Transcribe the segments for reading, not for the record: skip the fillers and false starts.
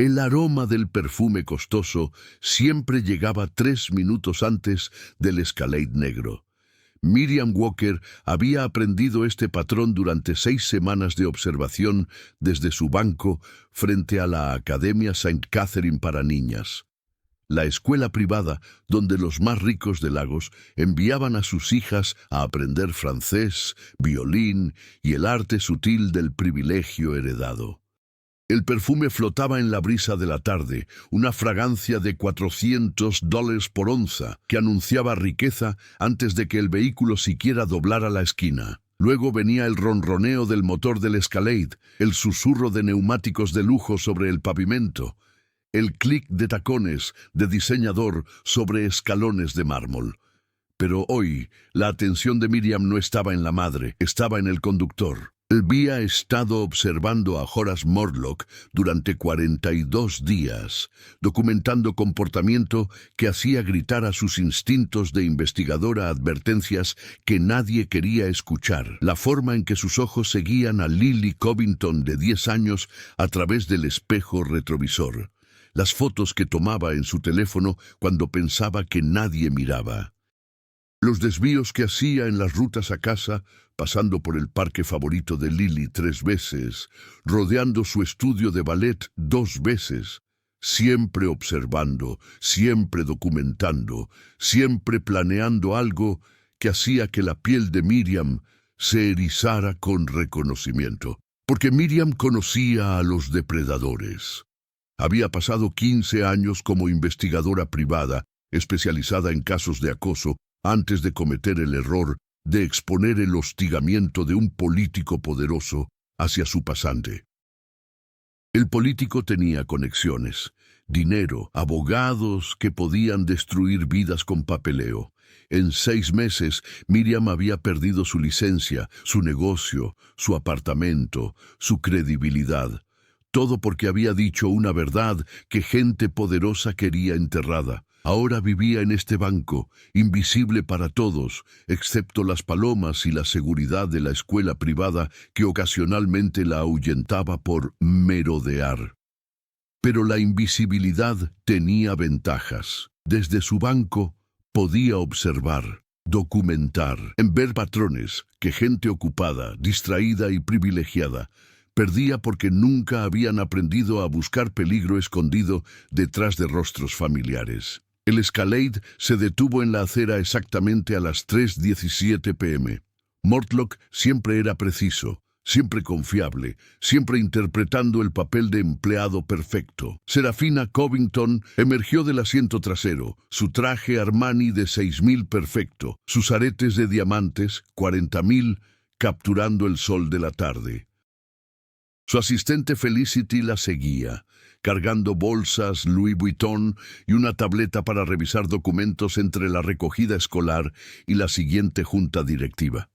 El aroma del perfume costoso siempre llegaba 3 minutos antes del Escalade negro. Miriam Walker había aprendido este patrón durante 6 semanas de observación desde su banco frente a la Academia St. Catherine para niñas, la escuela privada donde los más ricos de Lagos enviaban a sus hijas a aprender francés, violín y el arte sutil del privilegio heredado. El perfume flotaba en la brisa de la tarde, una fragancia de $400 por onza, que anunciaba riqueza antes de que el vehículo siquiera doblara la esquina. Luego venía el ronroneo del motor del Escalade, el susurro de neumáticos de lujo sobre el pavimento, el clic de tacones de diseñador sobre escalones de mármol. Pero hoy, la atención de Miriam no estaba en la madre, estaba en el conductor. Había estado observando a Horace Murdoch durante 42 días, documentando comportamiento que hacía gritar a sus instintos de investigadora advertencias que nadie quería escuchar. La forma en que sus ojos seguían a Lily Covington de 10 años a través del espejo retrovisor. Las fotos que tomaba en su teléfono cuando pensaba que nadie miraba. Los desvíos que hacía en las rutas a casa, pasando por el parque favorito de Lily 3 veces, rodeando su estudio de ballet 2 veces, siempre observando, siempre documentando, siempre planeando algo que hacía que la piel de Miriam se erizara con reconocimiento. Porque Miriam conocía a los depredadores. Había pasado 15 años como investigadora privada, especializada en casos de acoso, antes de cometer el error de exponer el hostigamiento de un político poderoso hacia su pasante. El político tenía conexiones, dinero, abogados que podían destruir vidas con papeleo. En 6 meses, Miriam había perdido su licencia, su negocio, su apartamento, su credibilidad. Todo porque había dicho una verdad que gente poderosa quería enterrada. Ahora vivía en este banco, invisible para todos, excepto las palomas y la seguridad de la escuela privada que ocasionalmente la ahuyentaba por merodear. Pero la invisibilidad tenía ventajas. Desde su banco podía observar, documentar, ver patrones que gente ocupada, distraída y privilegiada perdía porque nunca habían aprendido a buscar peligro escondido detrás de rostros familiares. El Escalade se detuvo en la acera exactamente a las 3:17 p.m. Murdoch siempre era preciso, siempre confiable, siempre interpretando el papel de empleado perfecto. Serafina Covington emergió del asiento trasero, su traje Armani de 6.000 perfecto, sus aretes de diamantes, 40.000, capturando el sol de la tarde. Su asistente Felicity la seguía, cargando bolsas Louis Vuitton y una tableta para revisar documentos entre la recogida escolar y la siguiente junta directiva.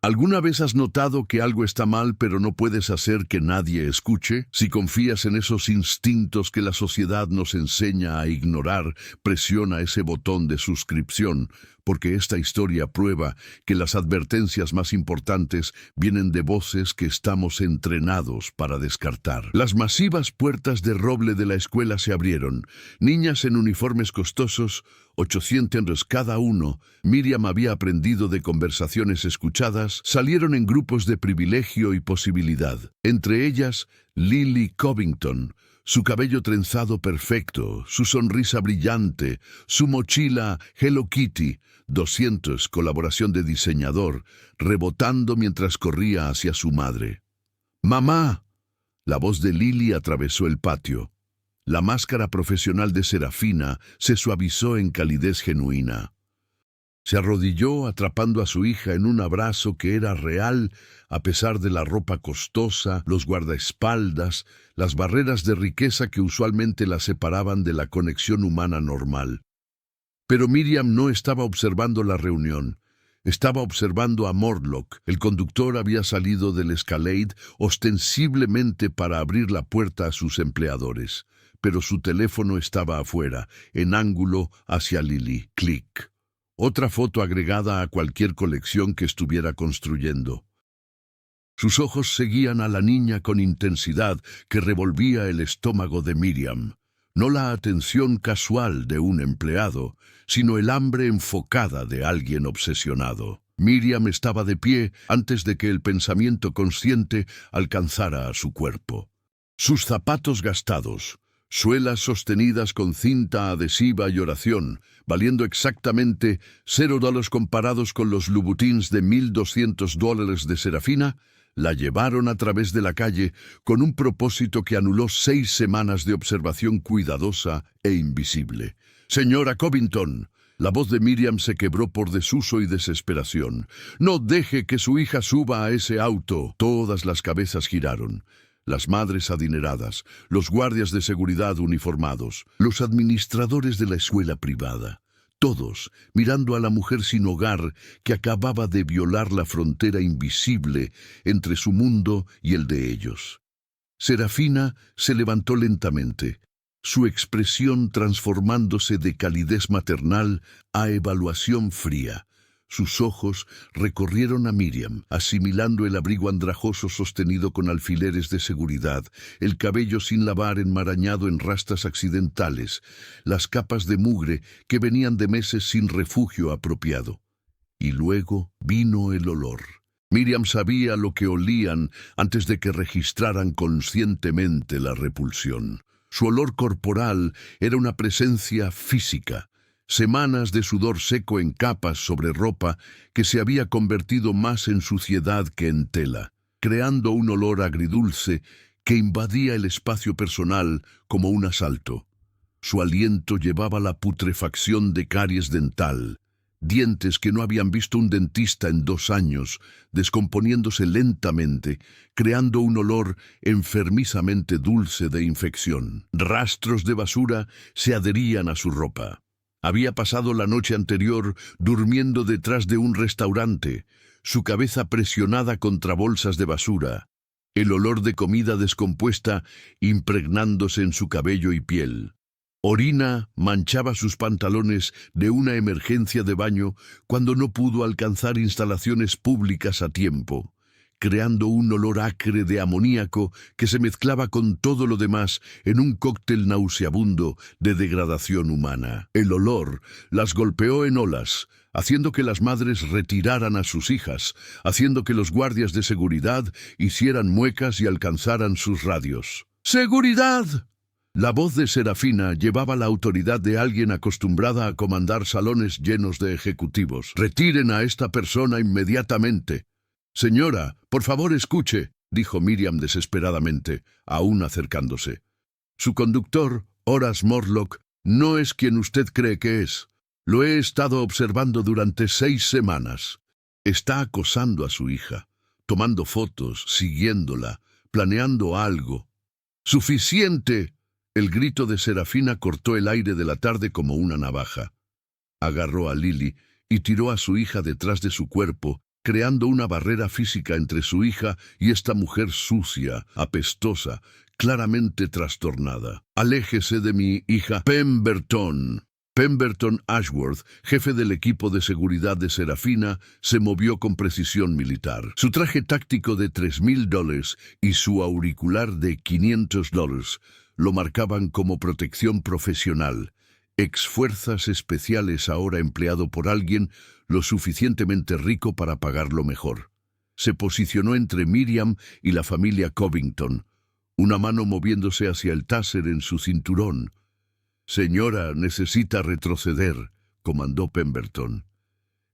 ¿Alguna vez has notado que algo está mal pero no puedes hacer que nadie escuche? Si confías en esos instintos que la sociedad nos enseña a ignorar, presiona ese botón de suscripción, porque esta historia prueba que las advertencias más importantes vienen de voces que estamos entrenados para descartar. Las masivas puertas de roble de la escuela se abrieron. Niñas en uniformes costosos, 800 cada uno, Miriam había aprendido de conversaciones escuchadas, salieron en grupos de privilegio y posibilidad. Entre ellas, Lily Covington, su cabello trenzado perfecto, su sonrisa brillante, su mochila Hello Kitty, 200, colaboración de diseñador, rebotando mientras corría hacia su madre. ¡Mamá! La voz de Lily atravesó el patio. La máscara profesional de Serafina se suavizó en calidez genuina. Se arrodilló atrapando a su hija en un abrazo que era real a pesar de la ropa costosa, los guardaespaldas, las barreras de riqueza que usualmente la separaban de la conexión humana normal. Pero Miriam no estaba observando la reunión. Estaba observando a Murdoch. El conductor había salido del Escalade ostensiblemente para abrir la puerta a sus empleadores, pero su teléfono estaba afuera, en ángulo hacia Lily. Clic. Otra foto agregada a cualquier colección que estuviera construyendo. Sus ojos seguían a la niña con intensidad que revolvía el estómago de Miriam. No la atención casual de un empleado, sino el hambre enfocada de alguien obsesionado. Miriam estaba de pie antes de que el pensamiento consciente alcanzara a su cuerpo. Sus zapatos gastados, suelas sostenidas con cinta adhesiva y oración, valiendo exactamente $0 comparados con los Louboutins de $1,200 de Serafina, la llevaron a través de la calle con un propósito que anuló 6 semanas de observación cuidadosa e invisible. «Señora Covington», la voz de Miriam se quebró por desuso y desesperación. «No deje que su hija suba a ese auto». Todas las cabezas giraron. Las madres adineradas, los guardias de seguridad uniformados, los administradores de la escuela privada. Todos mirando a la mujer sin hogar que acababa de violar la frontera invisible entre su mundo y el de ellos. Serafina se levantó lentamente, su expresión transformándose de calidez maternal a evaluación fría. Sus ojos recorrieron a Miriam, asimilando el abrigo andrajoso sostenido con alfileres de seguridad, el cabello sin lavar enmarañado en rastas accidentales, las capas de mugre que venían de meses sin refugio apropiado. Y luego vino el olor. Miriam sabía lo que olían antes de que registraran conscientemente la repulsión. Su olor corporal era una presencia física. Semanas de sudor seco en capas sobre ropa que se había convertido más en suciedad que en tela, creando un olor agridulce que invadía el espacio personal como un asalto. Su aliento llevaba la putrefacción de caries dental, dientes que no habían visto un dentista en 2 años, descomponiéndose lentamente, creando un olor enfermizamente dulce de infección. Rastros de basura se adherían a su ropa. Había pasado la noche anterior durmiendo detrás de un restaurante, su cabeza presionada contra bolsas de basura, el olor de comida descompuesta impregnándose en su cabello y piel. Orina manchaba sus pantalones de una emergencia de baño cuando no pudo alcanzar instalaciones públicas a tiempo, creando un olor acre de amoníaco que se mezclaba con todo lo demás en un cóctel nauseabundo de degradación humana. El olor las golpeó en olas, haciendo que las madres retiraran a sus hijas, haciendo que los guardias de seguridad hicieran muecas y alcanzaran sus radios. ¡Seguridad! La voz de Serafina llevaba la autoridad de alguien acostumbrada a comandar salones llenos de ejecutivos. «Retiren a esta persona inmediatamente». «Señora, por favor escuche», dijo Miriam desesperadamente, aún acercándose. «Su conductor, Horace Morlock, no es quien usted cree que es. Lo he estado observando durante 6 semanas. Está acosando a su hija, tomando fotos, siguiéndola, planeando algo». «¡Suficiente!». El grito de Serafina cortó el aire de la tarde como una navaja. Agarró a Lily y tiró a su hija detrás de su cuerpo, creando una barrera física entre su hija y esta mujer sucia, apestosa, claramente trastornada. «Aléjese de mi hija Pemberton». Pemberton Ashworth, jefe del equipo de seguridad de Serafina, se movió con precisión militar. Su traje táctico de $3,000 y su auricular de $500 lo marcaban como protección profesional. Ex-fuerzas especiales ahora empleado por alguien lo suficientemente rico para pagarlo mejor. Se posicionó entre Miriam y la familia Covington, una mano moviéndose hacia el taser en su cinturón. «Señora, necesita retroceder», comandó Pemberton.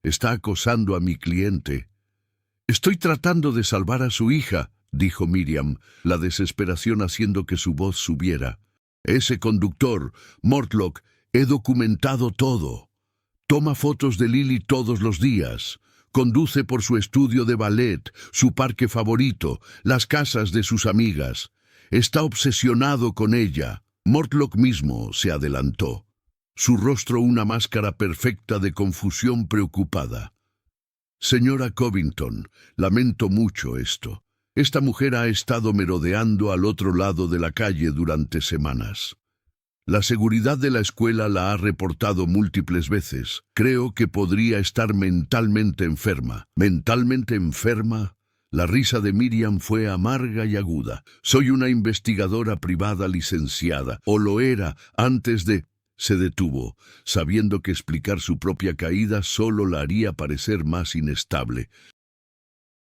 «Está acosando a mi cliente». «Estoy tratando de salvar a su hija», dijo Miriam, la desesperación haciendo que su voz subiera. «Ese conductor, Morlock, he documentado todo. Toma fotos de Lily todos los días. Conduce por su estudio de ballet, su parque favorito, las casas de sus amigas. Está obsesionado con ella». Morlock mismo se adelantó, su rostro una máscara perfecta de confusión preocupada. «Señora Covington, lamento mucho esto. Esta mujer ha estado merodeando al otro lado de la calle durante semanas. La seguridad de la escuela la ha reportado múltiples veces. Creo que podría estar mentalmente enferma». «¿Mentalmente enferma?». La risa de Miriam fue amarga y aguda. Soy una investigadora privada licenciada, o lo era antes de... Se detuvo, sabiendo que explicar su propia caída solo la haría parecer más inestable.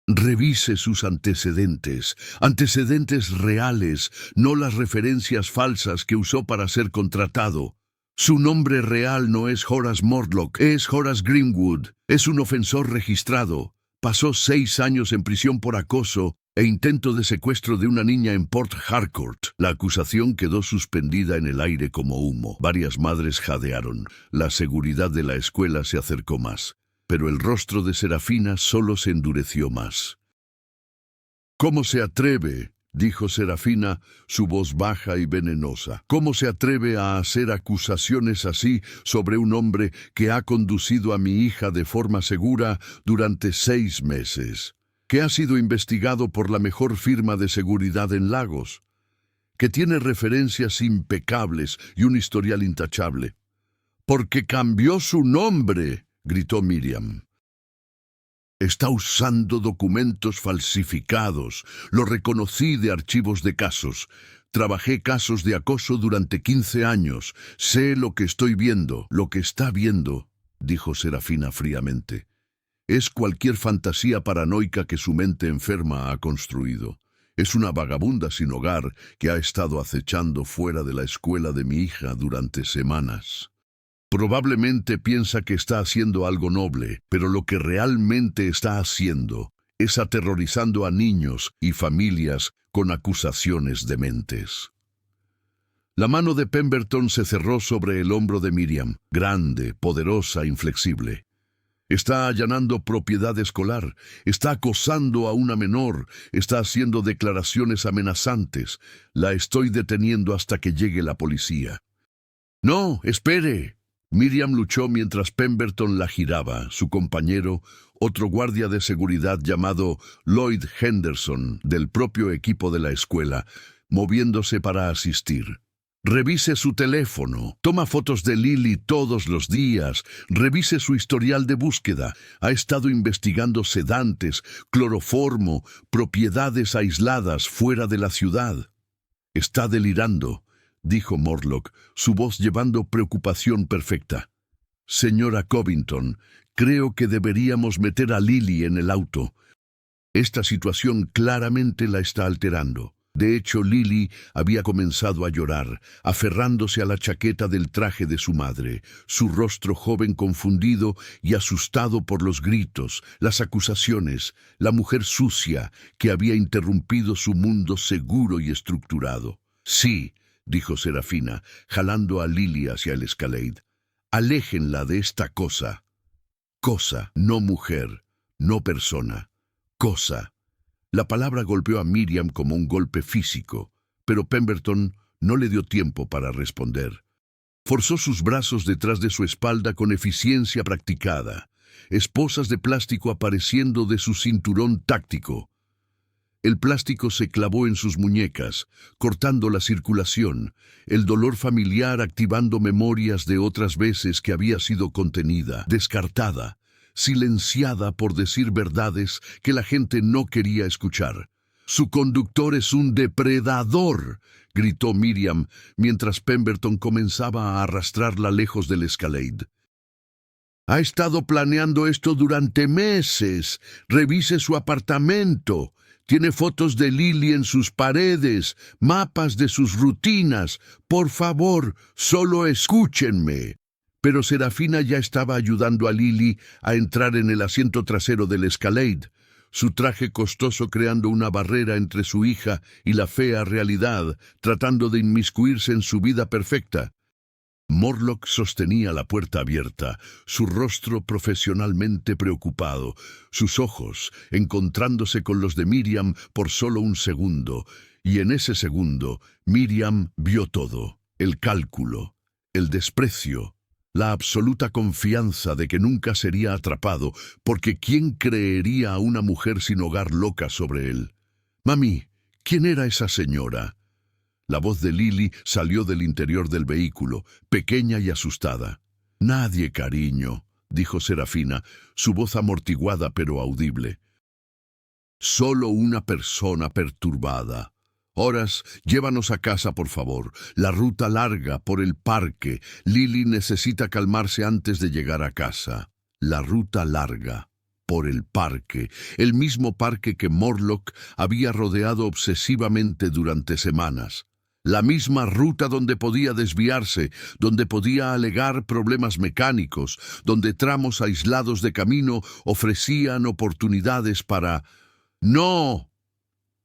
Revise sus antecedentes, antecedentes reales, no las referencias falsas que usó para ser contratado. Su nombre real no es Horace Morlock, es Horace Greenwood. Es un ofensor registrado. Pasó 6 años en prisión por acoso e intento de secuestro de una niña en Port Harcourt. La acusación quedó suspendida en el aire como humo. Varias madres jadearon. La seguridad de la escuela se acercó más. Pero el rostro de Serafina solo se endureció más. «¿Cómo se atreve?», dijo Serafina, su voz baja y venenosa. «¿Cómo se atreve a hacer acusaciones así sobre un hombre que ha conducido a mi hija de forma segura durante 6 meses? Que ha sido investigado por la mejor firma de seguridad en Lagos? Que tiene referencias impecables y un historial intachable? ¡Porque cambió su nombre!», gritó Miriam. «Está usando documentos falsificados. Lo reconocí de archivos de casos. Trabajé casos de acoso durante 15 años. Sé lo que estoy viendo». «Lo que está viendo», dijo Serafina fríamente, «es cualquier fantasía paranoica que su mente enferma ha construido. Es una vagabunda sin hogar que ha estado acechando fuera de la escuela de mi hija durante semanas. Probablemente piensa que está haciendo algo noble, pero lo que realmente está haciendo es aterrorizando a niños y familias con acusaciones dementes». La mano de Pemberton se cerró sobre el hombro de Miriam, grande, poderosa, inflexible. «Está allanando propiedad escolar, está acosando a una menor, está haciendo declaraciones amenazantes. La estoy deteniendo hasta que llegue la policía». «No, espere». Miriam luchó mientras Pemberton la giraba. Su compañero, otro guardia de seguridad llamado Lloyd Henderson, del propio equipo de la escuela, moviéndose para asistir. «Revise su teléfono, toma fotos de Lily todos los días, revise su historial de búsqueda. Ha estado investigando sedantes, cloroformo, propiedades aisladas fuera de la ciudad». «Está delirando», dijo Morlock, su voz llevando preocupación perfecta. «Señora Covington, creo que deberíamos meter a Lily en el auto. Esta situación claramente la está alterando». De hecho, Lily había comenzado a llorar, aferrándose a la chaqueta del traje de su madre, su rostro joven confundido y asustado por los gritos, las acusaciones, la mujer sucia que había interrumpido su mundo seguro y estructurado. «Sí», dijo Serafina, jalando a Lily hacia el Escalade. «Aléjenla de esta cosa». «Cosa, no mujer, no persona. Cosa». La palabra golpeó a Miriam como un golpe físico, pero Pemberton no le dio tiempo para responder. Forzó sus brazos detrás de su espalda con eficiencia practicada, esposas de plástico apareciendo de su cinturón táctico. El plástico se clavó en sus muñecas, cortando la circulación, el dolor familiar activando memorias de otras veces que había sido contenida, descartada, silenciada por decir verdades que la gente no quería escuchar. «Su conductor es un depredador», gritó Miriam, mientras Pemberton comenzaba a arrastrarla lejos del Escalade. «Ha estado planeando esto durante meses. Revise su apartamento. Tiene fotos de Lily en sus paredes, mapas de sus rutinas. Por favor, solo escúchenme». Pero Serafina ya estaba ayudando a Lily a entrar en el asiento trasero del Escalade, su traje costoso creando una barrera entre su hija y la fea realidad, tratando de inmiscuirse en su vida perfecta. Morlock sostenía la puerta abierta, su rostro profesionalmente preocupado, sus ojos encontrándose con los de Miriam por solo un segundo, y en ese segundo Miriam vio todo: el cálculo, el desprecio, la absoluta confianza de que nunca sería atrapado, porque ¿quién creería a una mujer sin hogar loca sobre él? «Mami, ¿quién era esa señora?». La voz de Lily salió del interior del vehículo, pequeña y asustada. «Nadie, cariño», dijo Serafina, su voz amortiguada pero audible. Solo una persona perturbada. Horas, llévanos a casa, por favor. La ruta larga por el parque. Lily necesita calmarse antes de llegar a casa. La ruta larga por el parque. El mismo parque que Morlock había rodeado obsesivamente durante semanas. La misma ruta donde podía desviarse, donde podía alegar problemas mecánicos, donde tramos aislados de camino ofrecían oportunidades para... ¡No!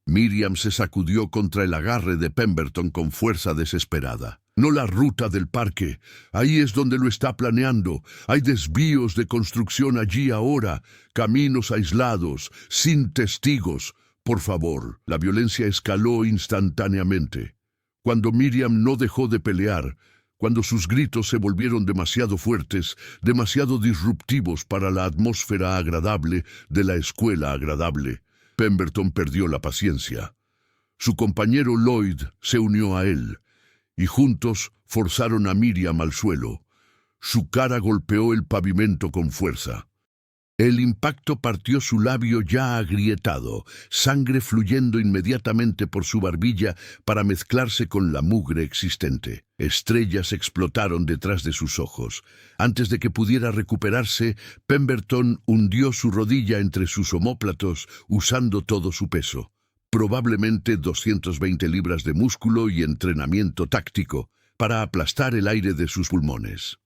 Miriam se sacudió contra el agarre de Pemberton con fuerza desesperada. No la ruta del parque. Ahí es donde lo está planeando. Hay desvíos de construcción allí ahora, caminos aislados, sin testigos. Por favor, la violencia escaló instantáneamente. Cuando Miriam no dejó de pelear, cuando sus gritos se volvieron demasiado fuertes, demasiado disruptivos para la atmósfera agradable de la escuela agradable, Pemberton perdió la paciencia. Su compañero Lloyd se unió a él, y juntos forzaron a Miriam al suelo. Su cara golpeó el pavimento con fuerza. El impacto partió su labio ya agrietado, sangre fluyendo inmediatamente por su barbilla para mezclarse con la mugre existente. Estrellas explotaron detrás de sus ojos. Antes de que pudiera recuperarse, Pemberton hundió su rodilla entre sus omóplatos usando todo su peso. Probablemente 220 libras de músculo y entrenamiento táctico para aplastar el aire de sus pulmones.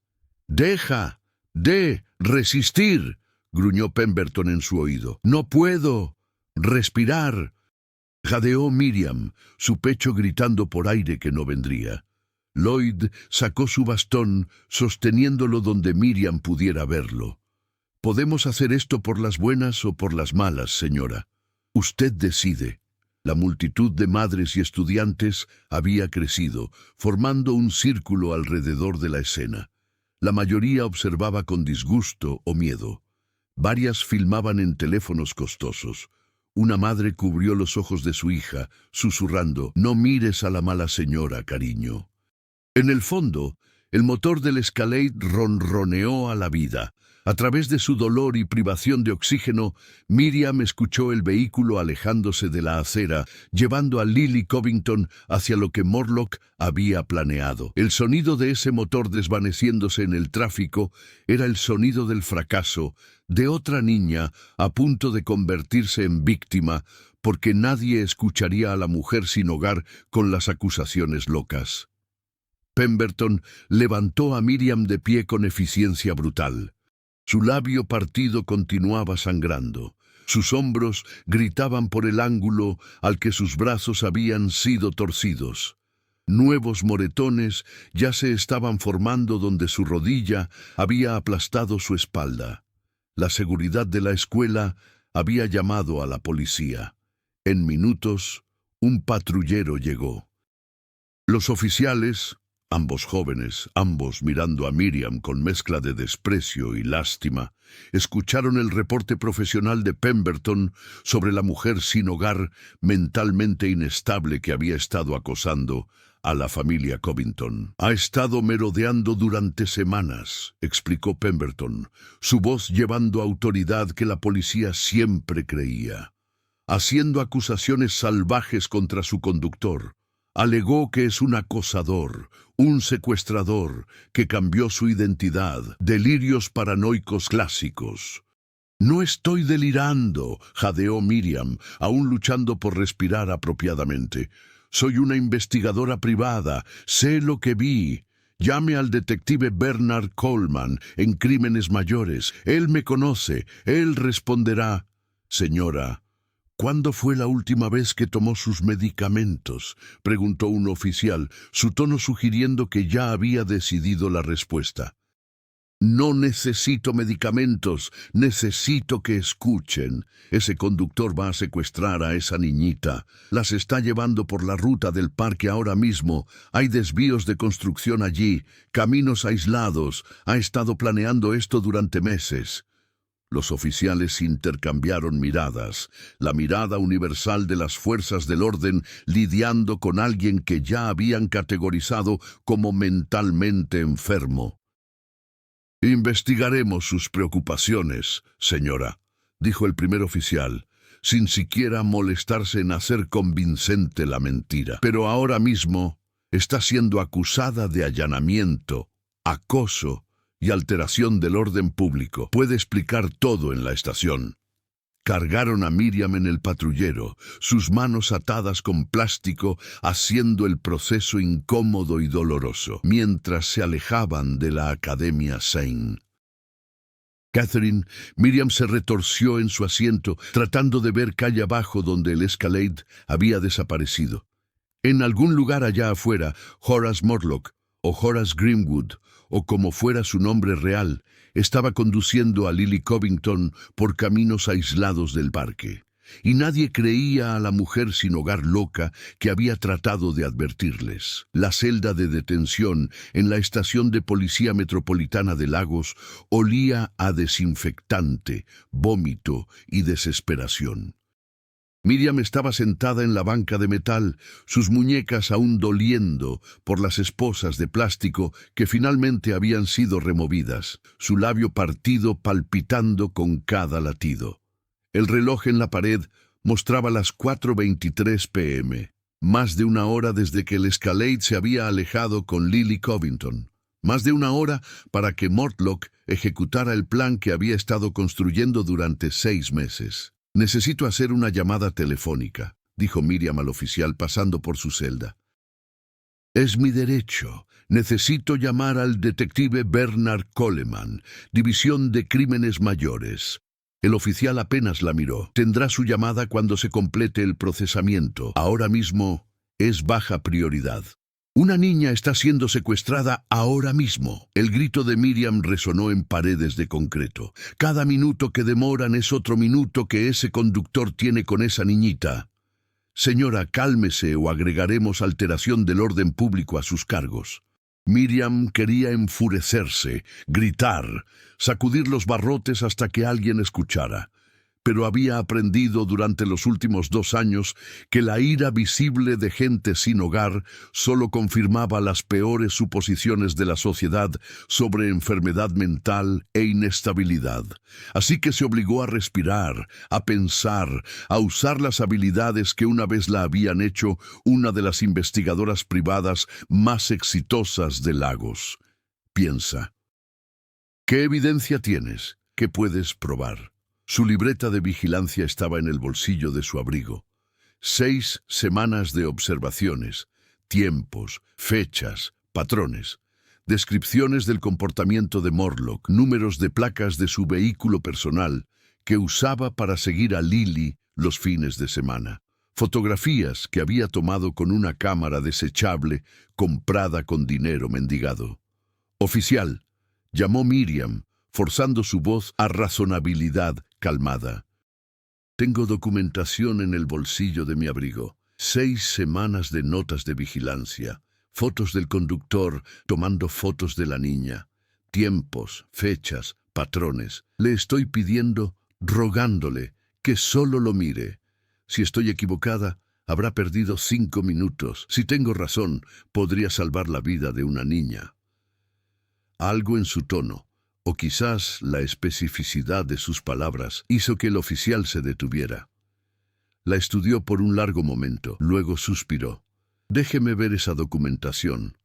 «¡Deja de resistir!», gruñó Pemberton en su oído. «No puedo respirar», jadeó Miriam, su pecho gritando por aire que no vendría. Lloyd sacó su bastón, sosteniéndolo donde Miriam pudiera verlo. «Podemos hacer esto por las buenas o por las malas, señora. Usted decide». La multitud de madres y estudiantes había crecido, formando un círculo alrededor de la escena. La mayoría observaba con disgusto o miedo. Varias filmaban en teléfonos costosos. Una madre cubrió los ojos de su hija, susurrando: «No mires a la mala señora, cariño». En el fondo, el motor del Escalade ronroneó a la vida. A través de su dolor y privación de oxígeno, Miriam escuchó el vehículo alejándose de la acera, llevando a Lily Covington hacia lo que Morlock había planeado. El sonido de ese motor desvaneciéndose en el tráfico era el sonido del fracaso de otra niña a punto de convertirse en víctima, porque nadie escucharía a la mujer sin hogar con las acusaciones locas. Pemberton levantó a Miriam de pie con eficiencia brutal. Su labio partido continuaba sangrando. Sus hombros gritaban por el ángulo al que sus brazos habían sido torcidos. Nuevos moretones ya se estaban formando donde su rodilla había aplastado su espalda. La seguridad de la escuela había llamado a la policía. En minutos, un patrullero llegó. Los oficiales, ambos jóvenes, ambos mirando a Miriam con mezcla de desprecio y lástima, escucharon el reporte profesional de Pemberton sobre la mujer sin hogar, mentalmente inestable que había estado acosando a la familia Covington. «Ha estado merodeando durante semanas», explicó Pemberton, su voz llevando autoridad que la policía siempre creía, haciendo acusaciones salvajes contra su conductor. Alegó que es un acosador, un secuestrador, que cambió su identidad, delirios paranoicos clásicos. «No estoy delirando», jadeó Miriam, aún luchando por respirar apropiadamente. «Soy una investigadora privada, sé lo que vi. Llame al detective Bernard Coleman en crímenes mayores. Él me conoce, él responderá». «Señora, ¿cuándo fue la última vez que tomó sus medicamentos?», preguntó un oficial, su tono sugiriendo que ya había decidido la respuesta. «No necesito medicamentos, necesito que escuchen. Ese conductor va a secuestrar a esa niñita. Las está llevando por la ruta del parque ahora mismo. Hay desvíos de construcción allí, caminos aislados. Ha estado planeando esto durante meses». Los oficiales intercambiaron miradas, la mirada universal de las fuerzas del orden lidiando con alguien que ya habían categorizado como mentalmente enfermo. «Investigaremos sus preocupaciones, señora», dijo el primer oficial. sin siquiera molestarse en hacer convincente la mentira. Pero ahora mismo está siendo acusada de allanamiento, acoso y alteración del orden público. Puede explicar todo en la estación. Cargaron a Miriam en el patrullero, sus manos atadas con plástico, haciendo el proceso incómodo y doloroso, mientras se alejaban de la Academia Zane. Catherine, Miriam se retorció en su asiento, tratando de ver calle abajo donde el Escalade había desaparecido. En algún lugar allá afuera, Horace Morlock, o Horace Greenwood, o como fuera su nombre real, estaba conduciendo a Lily Covington por caminos aislados del parque. Y nadie creía a la mujer sin hogar loca que había tratado de advertirles. La celda de detención en la estación de policía metropolitana de Lagos olía a desinfectante, vómito y desesperación. Miriam estaba sentada en la banca de metal, sus muñecas aún doliendo por las esposas de plástico que finalmente habían sido removidas, su labio partido palpitando con cada latido. El reloj en la pared mostraba las 4:23 p.m., más de una hora desde que el Escalade se había alejado con Lily Covington, más de una hora para que Morlock ejecutara el plan que había estado construyendo durante 6 meses. «Necesito hacer una llamada telefónica», dijo Miriam al oficial pasando por su celda. «Es mi derecho. Necesito llamar al detective Bernard Coleman, División de Crímenes Mayores». El oficial apenas la miró. «Tendrá su llamada cuando se complete el procesamiento. Ahora mismo es baja prioridad». «Una niña está siendo secuestrada ahora mismo». El grito de Miriam resonó en paredes de concreto. «Cada minuto que demoran es otro minuto que ese conductor tiene con esa niñita». «Señora, cálmese o agregaremos alteración del orden público a sus cargos». Miriam quería enfurecerse, gritar, sacudir los barrotes hasta que alguien escuchara. Pero había aprendido durante los últimos 2 años que la ira visible de gente sin hogar solo confirmaba las peores suposiciones de la sociedad sobre enfermedad mental e inestabilidad. Así que se obligó a respirar, a pensar, a usar las habilidades que una vez la habían hecho una de las investigadoras privadas más exitosas de Lagos. Piensa. ¿Qué evidencia tienes? ¿Qué puedes probar? Su libreta de vigilancia estaba en el bolsillo de su abrigo. 6 semanas de observaciones, tiempos, fechas, patrones, descripciones del comportamiento de Morlock, números de placas de su vehículo personal que usaba para seguir a Lily los fines de semana, fotografías que había tomado con una cámara desechable comprada con dinero mendigado. «Oficial», llamó Miriam, forzando su voz a razonabilidad calmada. «Tengo documentación en el bolsillo de mi abrigo. 6 semanas de notas de vigilancia, fotos del conductor tomando fotos de la niña, tiempos, fechas, patrones. Le estoy pidiendo, rogándole, que solo lo mire. Si estoy equivocada, habrá perdido 5 minutos. Si tengo razón, podría salvar la vida de una niña». Algo en su tono, o quizás la especificidad de sus palabras, hizo que el oficial se detuviera. La estudió por un largo momento, luego suspiró. «Déjeme ver esa documentación».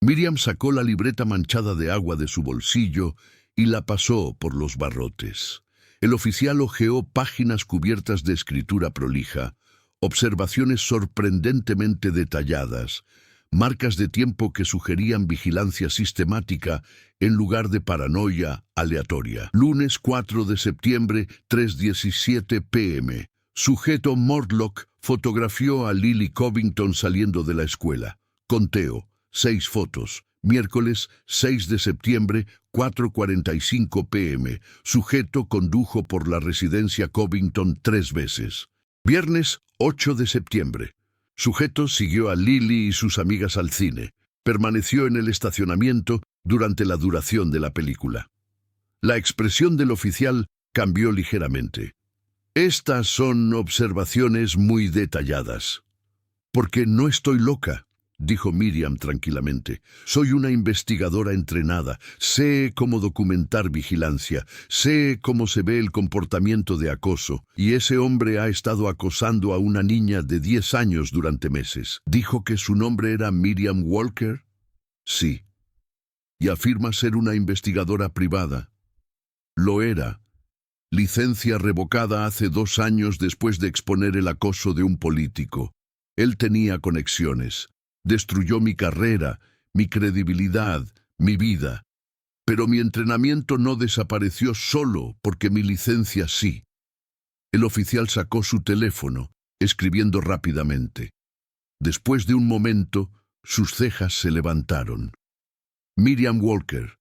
Miriam sacó la libreta manchada de agua de su bolsillo y la pasó por los barrotes. El oficial hojeó páginas cubiertas de escritura prolija, observaciones sorprendentemente detalladas, marcas de tiempo que sugerían vigilancia sistemática en lugar de paranoia aleatoria. Lunes 4 de septiembre, 3:17 p.m. Sujeto Morlock fotografió a Lily Covington saliendo de la escuela. Conteo, 6 fotos. Miércoles 6 de septiembre, 4:45 p.m. Sujeto condujo por la residencia Covington 3 veces. Viernes 8 de septiembre. Sujeto siguió a Lily y sus amigas al cine. Permaneció en el estacionamiento durante la duración de la película. La expresión del oficial cambió ligeramente. «Estas son observaciones muy detalladas». «Porque no estoy loca. dijo Miriam tranquilamente. Soy una investigadora entrenada. Sé cómo documentar vigilancia. Sé cómo se ve el comportamiento de acoso. Y ese hombre ha estado acosando a una niña de 10 años durante meses. ¿Dijo que su nombre era Miriam Walker? Sí. Y afirma ser una investigadora privada. Lo era. Licencia revocada hace 2 años después de exponer el acoso de un político. Él tenía conexiones. Destruyó mi carrera, mi credibilidad, mi vida. Pero mi entrenamiento no desapareció solo porque mi licencia sí. El oficial sacó su teléfono, escribiendo rápidamente. Después de un momento, sus cejas se levantaron. Miriam Walker,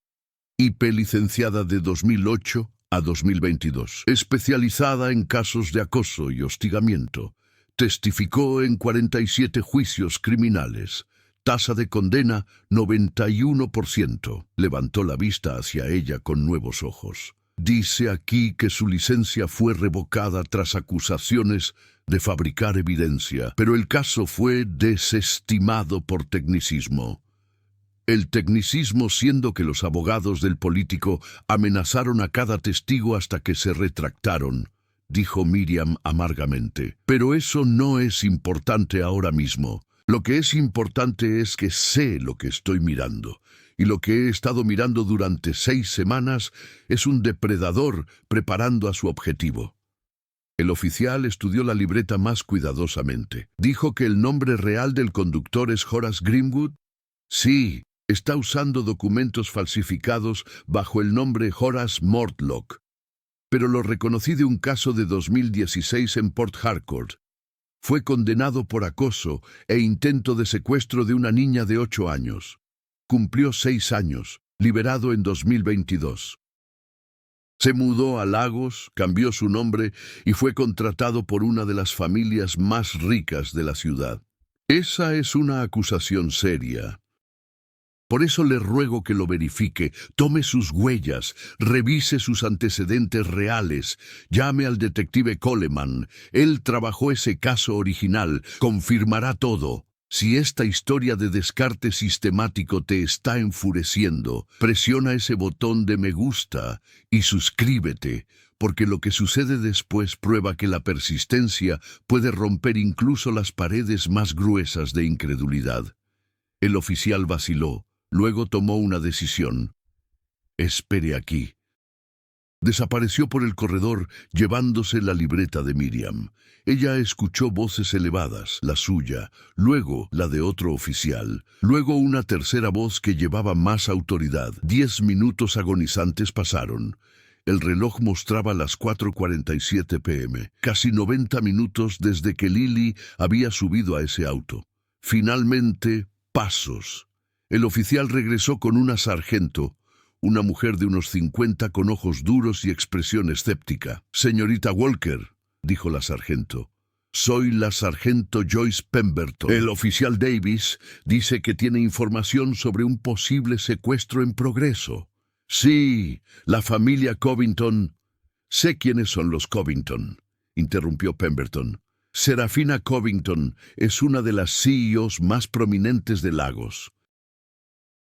IP licenciada de 2008 a 2022, especializada en casos de acoso y hostigamiento. Testificó en 47 juicios criminales. Tasa de condena 91%. Levantó la vista hacia ella con nuevos ojos. Dice aquí que su licencia fue revocada tras acusaciones de fabricar evidencia, pero el caso fue desestimado por tecnicismo. El tecnicismo siendo que los abogados del político amenazaron a cada testigo hasta que se retractaron, dijo Miriam amargamente. Pero eso no es importante ahora mismo. Lo que es importante es que sé lo que estoy mirando. Y lo que he estado mirando durante 6 semanas es un depredador preparando a su objetivo. El oficial estudió la libreta más cuidadosamente. ¿Dijo que el nombre real del conductor es Horace Greenwood? Sí, está usando documentos falsificados bajo el nombre Horace Mortlock. Pero lo reconocí de un caso de 2016 en Port Harcourt. Fue condenado por acoso e intento de secuestro de una niña de 8 años. Cumplió 6 años, liberado en 2022. Se mudó a Lagos, cambió su nombre y fue contratado por una de las familias más ricas de la ciudad. Esa es una acusación seria. Por eso le ruego que lo verifique, tome sus huellas, revise sus antecedentes reales, llame al detective Coleman. Él trabajó ese caso original, confirmará todo. Si esta historia de descarte sistemático te está enfureciendo, presiona ese botón de me gusta y suscríbete, porque lo que sucede después prueba que la persistencia puede romper incluso las paredes más gruesas de incredulidad. El oficial vaciló. Luego tomó una decisión. Espere aquí. Desapareció por el corredor, llevándose la libreta de Miriam. Ella escuchó voces elevadas, la suya, luego la de otro oficial, luego una tercera voz que llevaba más autoridad. 10 minutos agonizantes pasaron. El reloj mostraba las 4:47 p.m., casi 90 minutos desde que Lily había subido a ese auto. Finalmente, pasos. El oficial regresó con una sargento, una mujer de unos 50 con ojos duros y expresión escéptica. «Señorita Walker», dijo la sargento, «soy la sargento Joyce Pemberton. El oficial Davis dice que tiene información sobre un posible secuestro en progreso». «Sí, la familia Covington». «Sé quiénes son los Covington», interrumpió Pemberton. «Serafina Covington es una de las CEOs más prominentes de Lagos.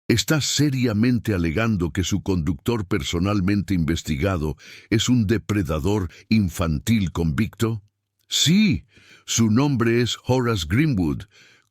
¿Está seriamente alegando que su conductor personalmente investigado es un depredador infantil convicto? Sí, su nombre es Horace Greenwood.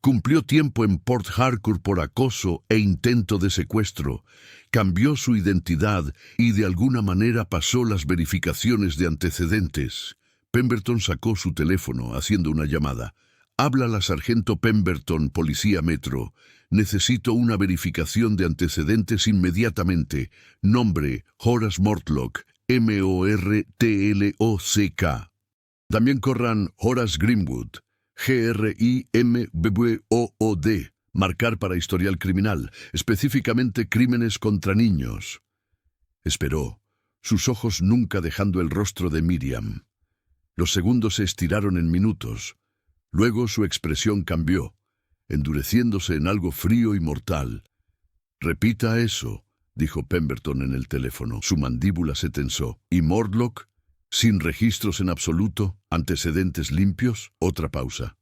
Cumplió tiempo en Port Harcourt por acoso e intento de secuestro. Cambió su identidad y de alguna manera pasó las verificaciones de antecedentes. Pemberton sacó su teléfono haciendo una llamada. «Habla la sargento Pemberton, Policía Metro. Necesito una verificación de antecedentes inmediatamente. Nombre, Horace Mortlock, Mortlock. También corran Horace Greenwood, Grimwood. Marcar para historial criminal, específicamente crímenes contra niños». Esperó, sus ojos nunca dejando el rostro de Miriam. Los segundos se estiraron en minutos. Luego su expresión cambió, endureciéndose en algo frío y mortal. «Repita eso», dijo Pemberton en el teléfono. Su mandíbula se tensó. «¿Y Mortlock? ¿Sin registros en absoluto? ¿Antecedentes limpios?» Otra pausa.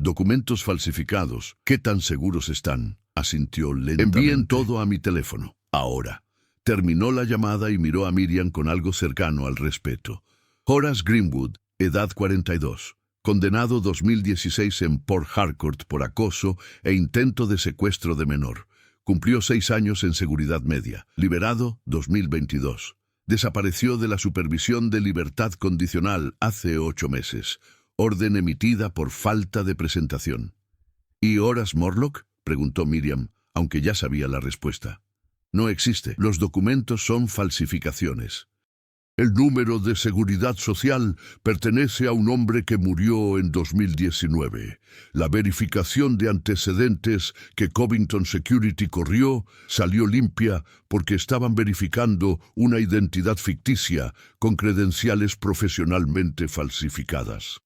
Documentos falsificados. ¿Qué tan seguros están? Asintió lentamente. Envíen todo a mi teléfono. Ahora. Terminó la llamada y miró a Miriam con algo cercano al respeto. Horace Greenwood, edad 42. Condenado 2016 en Port Harcourt por acoso e intento de secuestro de menor. Cumplió 6 años en seguridad media. Liberado 2022. Desapareció de la supervisión de libertad condicional hace 8 meses. Orden emitida por falta de presentación. ¿Y Horace Morlock? Preguntó Miriam, aunque ya sabía la respuesta. No existe. Los documentos son falsificaciones. El número de seguridad social pertenece a un hombre que murió en 2019. La verificación de antecedentes que Covington Security corrió salió limpia porque estaban verificando una identidad ficticia con credenciales profesionalmente falsificadas.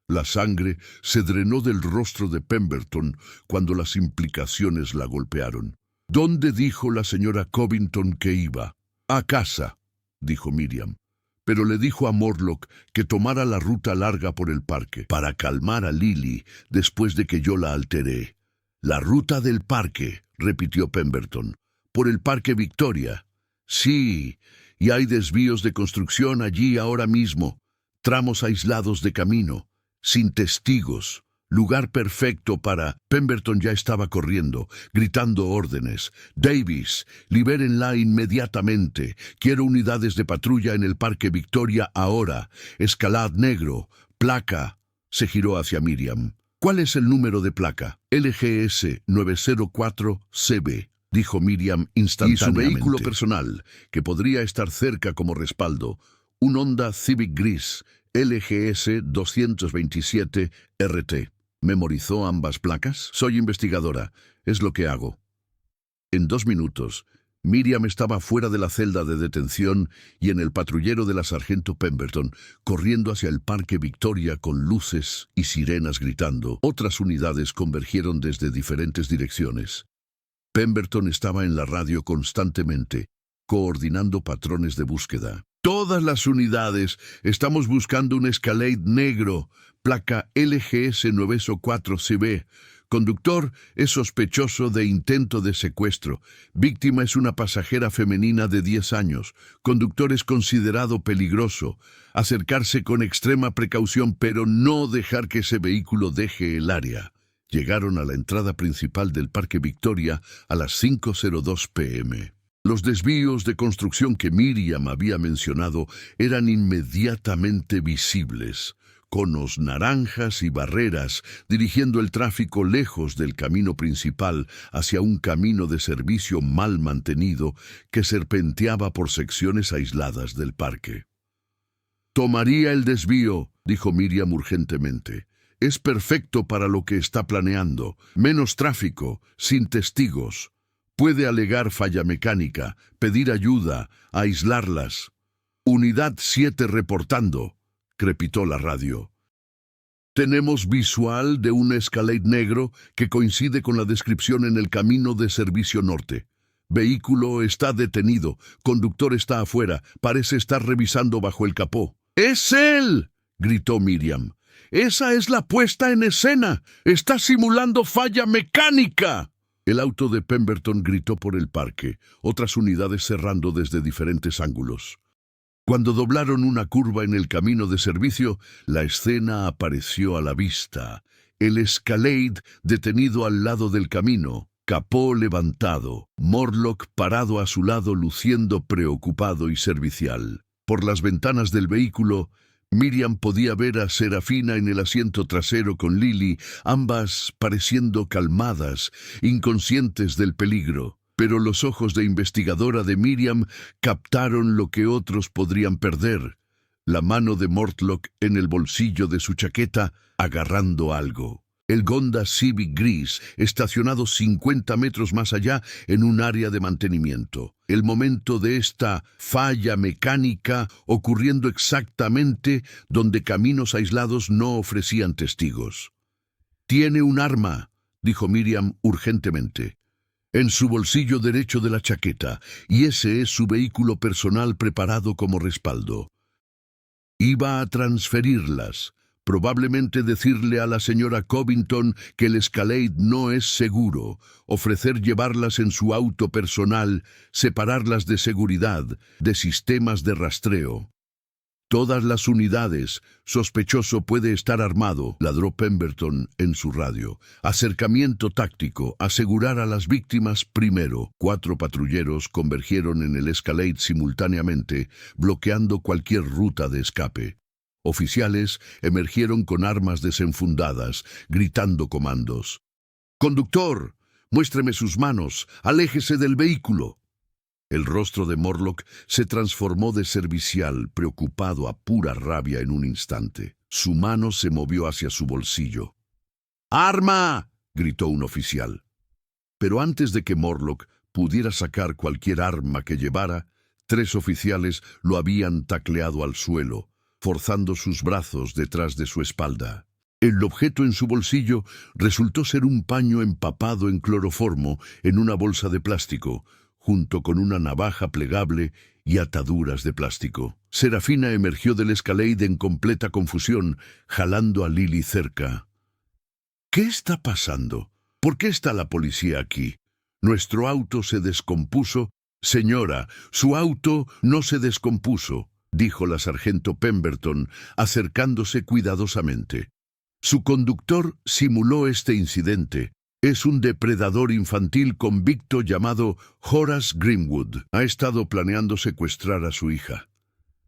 La sangre se drenó del rostro de Pemberton cuando las implicaciones la golpearon. ¿Dónde dijo la señora Covington que iba? A casa, dijo Miriam, pero le dijo a Morlock que tomara la ruta larga por el parque para calmar a Lily después de que yo la alteré. La ruta del parque, repitió Pemberton. Por el Parque Victoria. Sí, y hay desvíos de construcción allí ahora mismo, tramos aislados de camino, sin testigos. Lugar perfecto para... Pemberton ya estaba corriendo, gritando órdenes. Davis, libérenla inmediatamente. Quiero unidades de patrulla en el Parque Victoria ahora. Escalade negro. Placa. Se giró hacia Miriam. ¿Cuál es el número de placa? LGS 904CB, dijo Miriam instantáneamente. Y su vehículo personal, que podría estar cerca como respaldo. Un Honda Civic gris, LGS 227 RT. ¿Memorizó ambas placas? Soy investigadora. Es lo que hago. En 2 minutos, Miriam estaba fuera de la celda de detención y en el patrullero de la sargento Pemberton, corriendo hacia el Parque Victoria con luces y sirenas gritando. Otras unidades convergieron desde diferentes direcciones. Pemberton estaba en la radio constantemente, coordinando patrones de búsqueda. Todas las unidades, estamos buscando un Escalade negro, placa LGS 904CB. Conductor es sospechoso de intento de secuestro. Víctima es una pasajera femenina de 10 años. Conductor es considerado peligroso. Acercarse con extrema precaución, pero no dejar que ese vehículo deje el área. Llegaron a la entrada principal del Parque Victoria a las 5:02 p.m. Los desvíos de construcción que Miriam había mencionado eran inmediatamente visibles. Conos naranjas y barreras dirigiendo el tráfico lejos del camino principal hacia un camino de servicio mal mantenido que serpenteaba por secciones aisladas del parque. Tomaría el desvío, dijo Miriam urgentemente. Es perfecto para lo que está planeando. Menos tráfico, sin testigos. Puede alegar falla mecánica, pedir ayuda, aislarlas. Unidad 7 reportando, crepitó la radio. Tenemos visual de un Escalade negro que coincide con la descripción en el camino de servicio norte. Vehículo está detenido, conductor está afuera, parece estar revisando bajo el capó. ¡Es él!, gritó Miriam. ¡Esa es la puesta en escena! ¡Está simulando falla mecánica! El auto de Pemberton gritó por el parque, otras unidades cerrando desde diferentes ángulos. Cuando doblaron una curva en el camino de servicio, la escena apareció a la vista. El Escalade detenido al lado del camino, capó levantado, Morlock parado a su lado luciendo preocupado y servicial. Por las ventanas del vehículo, Miriam podía ver a Serafina en el asiento trasero con Lily, ambas pareciendo calmadas, inconscientes del peligro. Pero los ojos de investigadora de Miriam captaron lo que otros podrían perder. La mano de Morlock en el bolsillo de su chaqueta, agarrando algo. El Honda Civic gris, estacionado 50 metros más allá en un área de mantenimiento. El momento de esta falla mecánica ocurriendo exactamente donde caminos aislados no ofrecían testigos. «Tiene un arma», dijo Miriam urgentemente. «En su bolsillo derecho de la chaqueta, y ese es su vehículo personal preparado como respaldo. Iba a transferirlas», Probablemente decirle a la señora Covington que el Escalade no es seguro, ofrecer llevarlas en su auto personal, separarlas de seguridad, de sistemas de rastreo. Todas las unidades, sospechoso puede estar armado, ladró Pemberton en su radio. Acercamiento táctico, asegurar a las víctimas primero. 4 patrulleros convergieron en el Escalade simultáneamente, bloqueando cualquier ruta de escape. Oficiales emergieron con armas desenfundadas, gritando comandos. «¡Conductor! ¡Muéstreme sus manos! ¡Aléjese del vehículo!». El rostro de Morlock se transformó de servicial, preocupado a pura rabia en un instante. Su mano se movió hacia su bolsillo. «¡Arma!», gritó un oficial. Pero antes de que Morlock pudiera sacar cualquier arma que llevara, 3 oficiales lo habían tacleado al suelo, forzando sus brazos detrás de su espalda. El objeto en su bolsillo resultó ser un paño empapado en cloroformo en una bolsa de plástico, junto con una navaja plegable y ataduras de plástico. Serafina emergió del Escalade en completa confusión, jalando a Lily cerca. «¿Qué está pasando? ¿Por qué está la policía aquí? Nuestro auto se descompuso». «Señora, su auto no se descompuso», dijo la sargento Pemberton, acercándose cuidadosamente. «Su conductor simuló este incidente. Es un depredador infantil convicto llamado Horace Greenwood. Ha estado planeando secuestrar a su hija».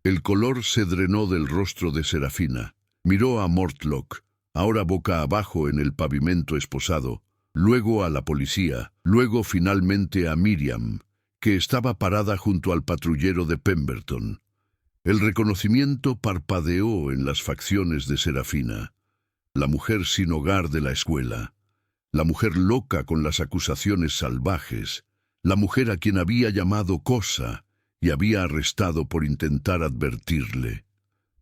El color se drenó del rostro de Serafina. Miró a Mortlock, ahora boca abajo en el pavimento esposado, luego a la policía, luego finalmente a Miriam, que estaba parada junto al patrullero de Pemberton. El reconocimiento parpadeó en las facciones de Serafina. La mujer sin hogar de la escuela. La mujer loca con las acusaciones salvajes, la mujer a quien había llamado cosa y había arrestado por intentar advertirle.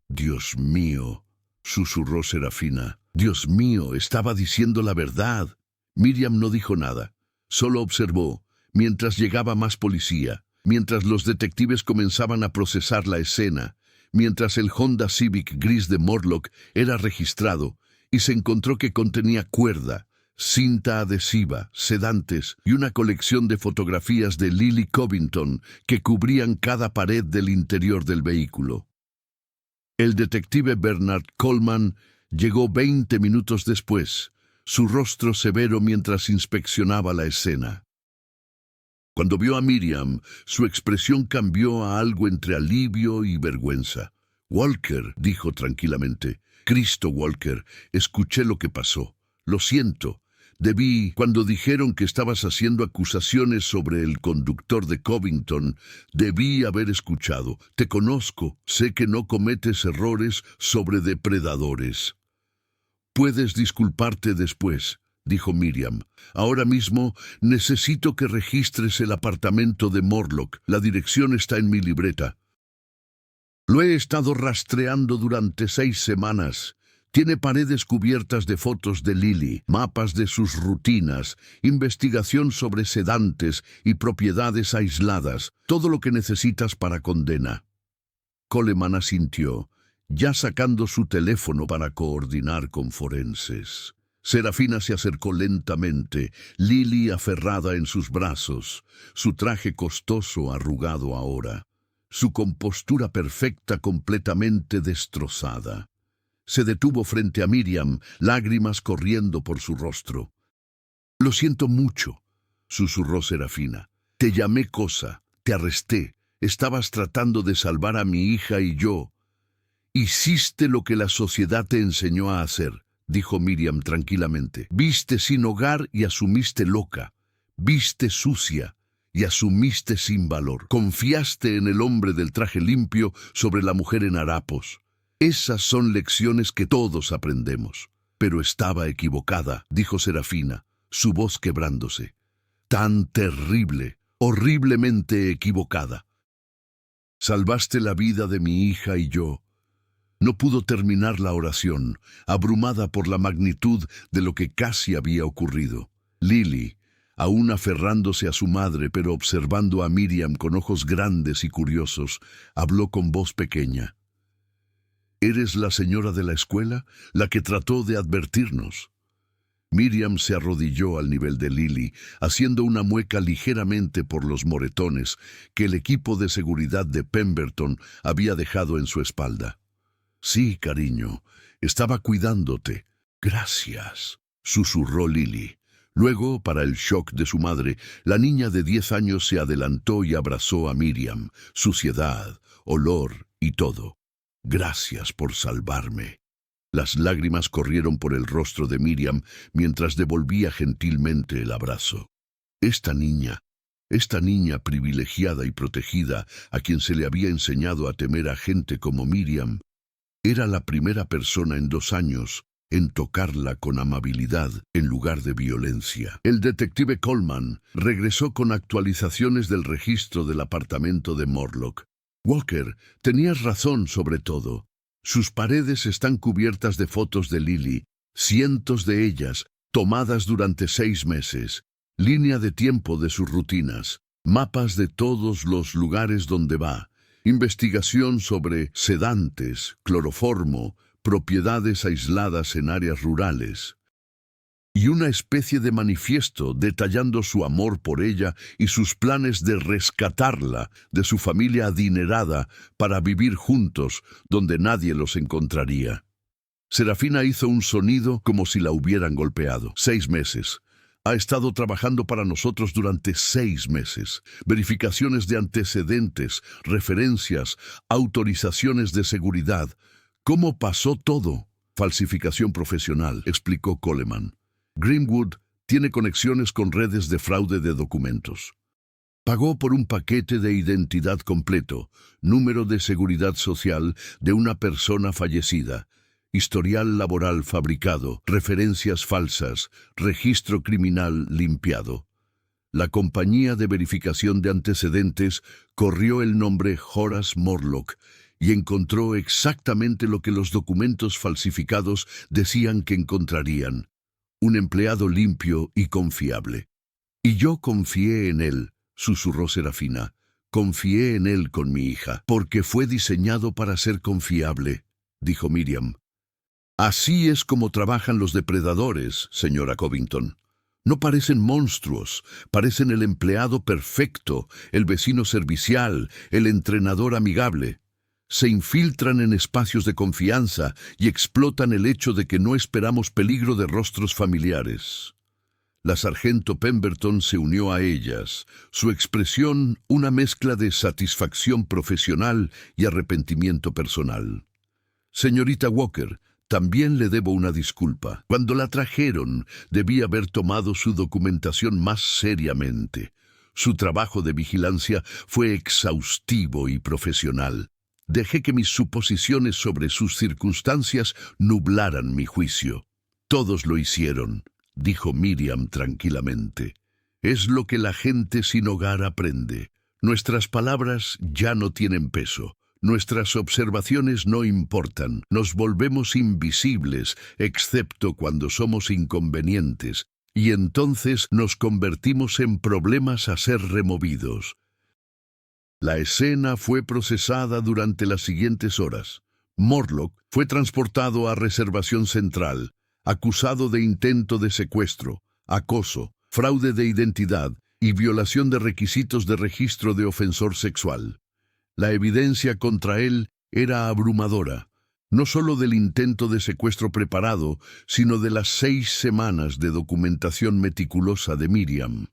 «Dios mío», susurró Serafina. «Dios mío, estaba diciendo la verdad». Miriam no dijo nada, solo observó, mientras llegaba más policía, mientras los detectives comenzaban a procesar la escena, mientras el Honda Civic gris de Morlock era registrado y se encontró que contenía cuerda, cinta adhesiva, sedantes y una colección de fotografías de Lily Covington que cubrían cada pared del interior del vehículo. El detective Bernard Coleman llegó 20 minutos después, su rostro severo mientras inspeccionaba la escena. Cuando vio a Miriam, su expresión cambió a algo entre alivio y vergüenza. «Walker», dijo tranquilamente. «Cristo, Walker, escuché lo que pasó. Lo siento. Cuando dijeron que estabas haciendo acusaciones sobre el conductor de Covington, debí haber escuchado. Te conozco, sé que no cometes errores sobre depredadores». «Puedes disculparte después», dijo Miriam. «Ahora mismo necesito que registres el apartamento de Morlock. La dirección está en mi libreta. Lo he estado rastreando durante 6 semanas. Tiene paredes cubiertas de fotos de Lily, mapas de sus rutinas, investigación sobre sedantes y propiedades aisladas, todo lo que necesitas para condena». Coleman asintió, ya sacando su teléfono para coordinar con forenses. Serafina se acercó lentamente, Lily aferrada en sus brazos, su traje costoso arrugado ahora, su compostura perfecta completamente destrozada. Se detuvo frente a Miriam, lágrimas corriendo por su rostro. «Lo siento mucho», susurró Serafina. «Te llamé cosa, te arresté, estabas tratando de salvar a mi hija y yo. Hiciste lo que la sociedad te enseñó a hacer», dijo Miriam tranquilamente. «Viste sin hogar y asumiste loca. Viste sucia y asumiste sin valor. Confiaste en el hombre del traje limpio sobre la mujer en harapos. Esas son lecciones que todos aprendemos». «Pero estaba equivocada», dijo Serafina, su voz quebrándose. «Tan terrible, horriblemente equivocada. Salvaste la vida de mi hija y yo». No pudo terminar la oración, abrumada por la magnitud de lo que casi había ocurrido. Lily, aún aferrándose a su madre pero observando a Miriam con ojos grandes y curiosos, habló con voz pequeña. ¿Eres la señora de la escuela, la que trató de advertirnos? Miriam se arrodilló al nivel de Lily, haciendo una mueca ligeramente por los moretones que el equipo de seguridad de Pemberton había dejado en su espalda. Sí, cariño, estaba cuidándote. Gracias, susurró Lily. Luego, para el shock de su madre, la niña de 10 años se adelantó y abrazó a Miriam, suciedad, olor y todo. Gracias por salvarme. Las lágrimas corrieron por el rostro de Miriam mientras devolvía gentilmente el abrazo. Esta niña privilegiada y protegida, a quien se le había enseñado a temer a gente como Miriam, era la primera persona en 2 años en tocarla con amabilidad en lugar de violencia. El detective Coleman regresó con actualizaciones del registro del apartamento de Morlock. Walker, tenías razón sobre todo. Sus paredes están cubiertas de fotos de Lily, cientos de ellas, tomadas durante 6 meses, línea de tiempo de sus rutinas, mapas de todos los lugares donde va, investigación sobre sedantes, cloroformo, propiedades aisladas en áreas rurales, y una especie de manifiesto detallando su amor por ella y sus planes de rescatarla de su familia adinerada para vivir juntos donde nadie los encontraría. Serafina hizo un sonido como si la hubieran golpeado. 6 meses. Ha estado trabajando para nosotros durante 6 meses. Verificaciones de antecedentes, referencias, autorizaciones de seguridad. ¿Cómo pasó todo? Falsificación profesional, explicó Coleman. Greenwood tiene conexiones con redes de fraude de documentos. Pagó por un paquete de identidad completo, número de seguridad social de una persona fallecida, historial laboral fabricado, referencias falsas, registro criminal limpiado. La compañía de verificación de antecedentes corrió el nombre Horace Morlock y encontró exactamente lo que los documentos falsificados decían que encontrarían. Un empleado limpio y confiable. Y yo confié en él, susurró Serafina. Confié en él con mi hija, porque fue diseñado para ser confiable, dijo Miriam. Así es como trabajan los depredadores, señora Covington. No parecen monstruos, parecen el empleado perfecto, el vecino servicial, el entrenador amigable. Se infiltran en espacios de confianza y explotan el hecho de que no esperamos peligro de rostros familiares. La sargento Pemberton se unió a ellas, su expresión una mezcla de satisfacción profesional y arrepentimiento personal. Señorita Walker, también le debo una disculpa. Cuando la trajeron, debí haber tomado su documentación más seriamente. Su trabajo de vigilancia fue exhaustivo y profesional. Dejé que mis suposiciones sobre sus circunstancias nublaran mi juicio. Todos lo hicieron, dijo Miriam tranquilamente. Es lo que la gente sin hogar aprende. Nuestras palabras ya no tienen peso. Nuestras observaciones no importan. Nos volvemos invisibles, excepto cuando somos inconvenientes, y entonces nos convertimos en problemas a ser removidos. La escena fue procesada durante las siguientes horas. Morlock fue transportado a Reservación Central, acusado de intento de secuestro, acoso, fraude de identidad y violación de requisitos de registro de ofensor sexual. La evidencia contra él era abrumadora, no solo del intento de secuestro preparado, sino de las 6 semanas de documentación meticulosa de Miriam.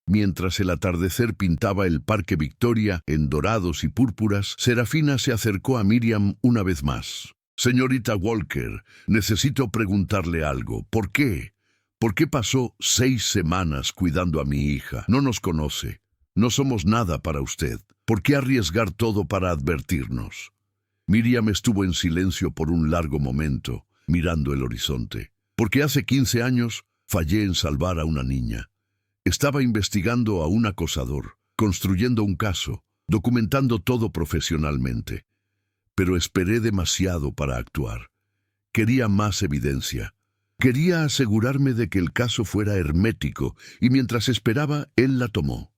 Mientras el atardecer pintaba el Parque Victoria en dorados y púrpuras, Serafina se acercó a Miriam una vez más. Señorita Walker, necesito preguntarle algo. ¿Por qué? ¿Por qué pasó 6 semanas cuidando a mi hija? No nos conoce. No somos nada para usted. ¿Por qué arriesgar todo para advertirnos? Miriam estuvo en silencio por un largo momento, mirando el horizonte. Porque hace 15 años fallé en salvar a una niña. Estaba investigando a un acosador, construyendo un caso, documentando todo profesionalmente. Pero esperé demasiado para actuar. Quería más evidencia. Quería asegurarme de que el caso fuera hermético, y mientras esperaba, él la tomó.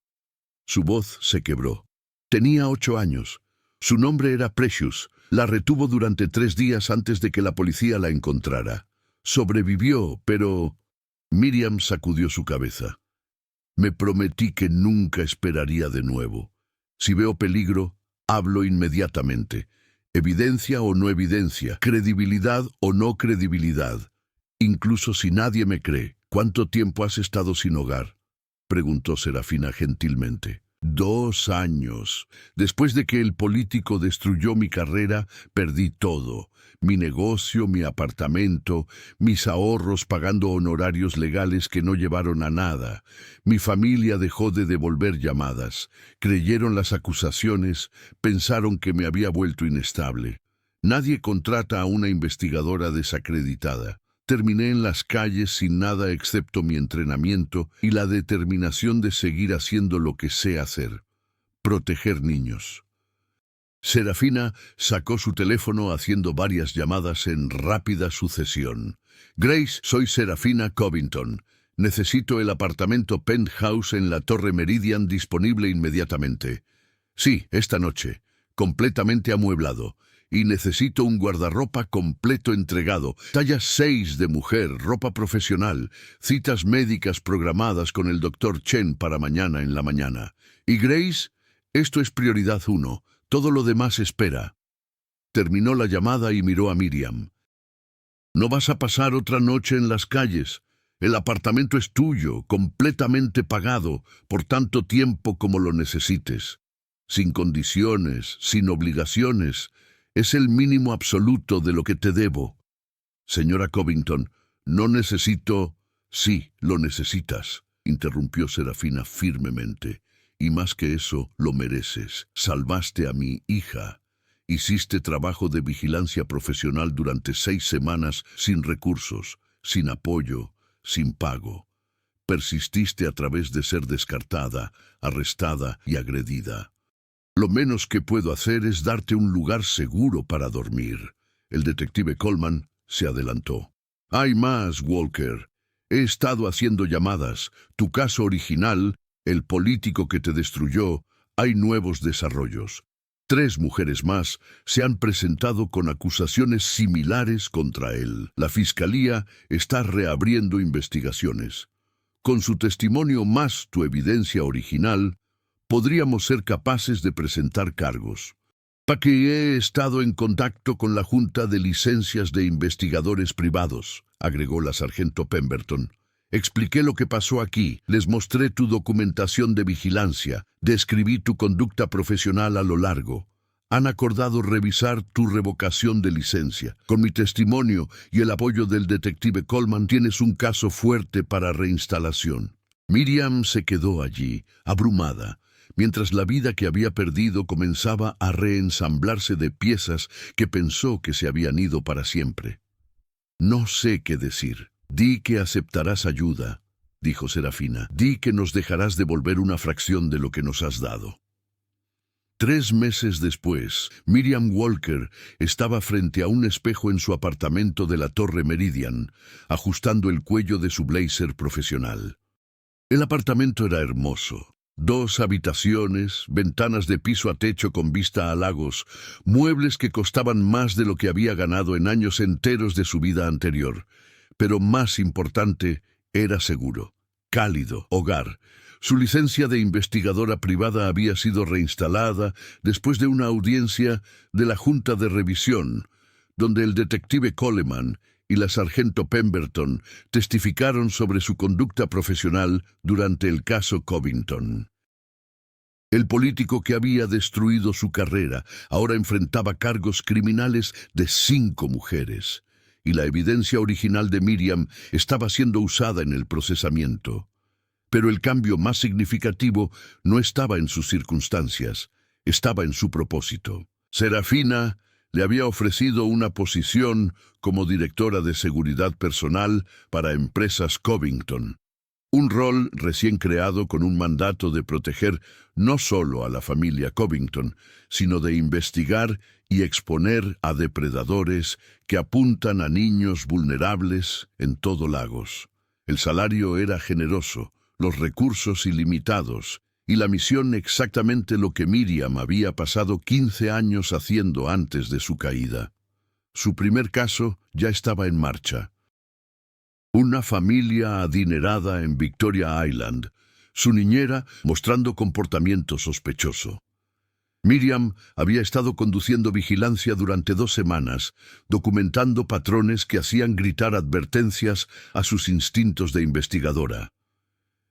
Su voz se quebró. Tenía 8 años. Su nombre era Precious. La retuvo durante 3 días antes de que la policía la encontrara. Sobrevivió, pero... Miriam sacudió su cabeza. Me prometí que nunca esperaría de nuevo. Si veo peligro, hablo inmediatamente. Evidencia o no evidencia, credibilidad o no credibilidad. Incluso si nadie me cree, ¿cuánto tiempo has estado sin hogar?, preguntó Serafina gentilmente. 2 años. Después de que el político destruyó mi carrera, perdí todo. Mi negocio, mi apartamento, mis ahorros pagando honorarios legales que no llevaron a nada. Mi familia dejó de devolver llamadas. Creyeron las acusaciones, pensaron que me había vuelto inestable. Nadie contrata a una investigadora desacreditada. Terminé en las calles sin nada excepto mi entrenamiento y la determinación de seguir haciendo lo que sé hacer: proteger niños. Serafina sacó su teléfono haciendo varias llamadas en rápida sucesión. Grace, soy Serafina Covington. Necesito el apartamento penthouse en la Torre Meridian disponible inmediatamente. Sí, esta noche. Completamente amueblado. Y necesito un guardarropa completo entregado. Talla 6 de mujer, ropa profesional. Citas médicas programadas con el Dr. Chen para mañana en la mañana. Y Grace, esto es prioridad 1. Todo lo demás espera. Terminó la llamada y miró a Miriam. No vas a pasar otra noche en las calles. El apartamento es tuyo, completamente pagado, por tanto tiempo como lo necesites. Sin condiciones, sin obligaciones. Es el mínimo absoluto de lo que te debo. Señora Covington, no necesito... Sí, lo necesitas, interrumpió Serafina firmemente. Y más que eso, lo mereces. Salvaste a mi hija. Hiciste trabajo de vigilancia profesional durante 6 semanas sin recursos, sin apoyo, sin pago. Persististe a través de ser descartada, arrestada y agredida. Lo menos que puedo hacer es darte un lugar seguro para dormir. El detective Coleman se adelantó. Hay más, Walker. He estado haciendo llamadas. Tu caso original, el político que te destruyó, hay nuevos desarrollos. 3 mujeres más se han presentado con acusaciones similares contra él. La fiscalía está reabriendo investigaciones. Con su testimonio más tu evidencia original, podríamos ser capaces de presentar cargos. Que he estado en contacto con la Junta de Licencias de Investigadores Privados, agregó la sargento Pemberton. Expliqué lo que pasó aquí, les mostré tu documentación de vigilancia, describí tu conducta profesional a lo largo. Han acordado revisar tu revocación de licencia. Con mi testimonio y el apoyo del detective Coleman tienes un caso fuerte para reinstalación. Miriam se quedó allí, abrumada, mientras la vida que había perdido comenzaba a reensamblarse de piezas que pensó que se habían ido para siempre. No sé qué decir. Di que aceptarás ayuda, dijo Serafina. Di que nos dejarás devolver una fracción de lo que nos has dado. 3 meses después, Miriam Walker estaba frente a un espejo en su apartamento de la Torre Meridian, ajustando el cuello de su blazer profesional. El apartamento era hermoso. 2 habitaciones, ventanas de piso a techo con vista a lagos, muebles que costaban más de lo que había ganado en años enteros de su vida anterior. Pero más importante, era seguro, cálido, hogar. Su licencia de investigadora privada había sido reinstalada después de una audiencia de la Junta de Revisión, donde el detective Coleman y la sargento Pemberton testificaron sobre su conducta profesional durante el caso Covington. El político que había destruido su carrera ahora enfrentaba cargos criminales de 5 mujeres, y la evidencia original de Miriam estaba siendo usada en el procesamiento. Pero el cambio más significativo no estaba en sus circunstancias, estaba en su propósito. Serafina le había ofrecido una posición como directora de seguridad personal para Empresas Covington. Un rol recién creado con un mandato de proteger no solo a la familia Covington, sino de investigar y exponer a depredadores que apuntan a niños vulnerables en todo Lagos. El salario era generoso, los recursos ilimitados, y la misión exactamente lo que Miriam había pasado 15 años haciendo antes de su caída. Su primer caso ya estaba en marcha. Una familia adinerada en Victoria Island, su niñera mostrando comportamiento sospechoso. Miriam había estado conduciendo vigilancia durante 2 semanas, documentando patrones que hacían gritar advertencias a sus instintos de investigadora.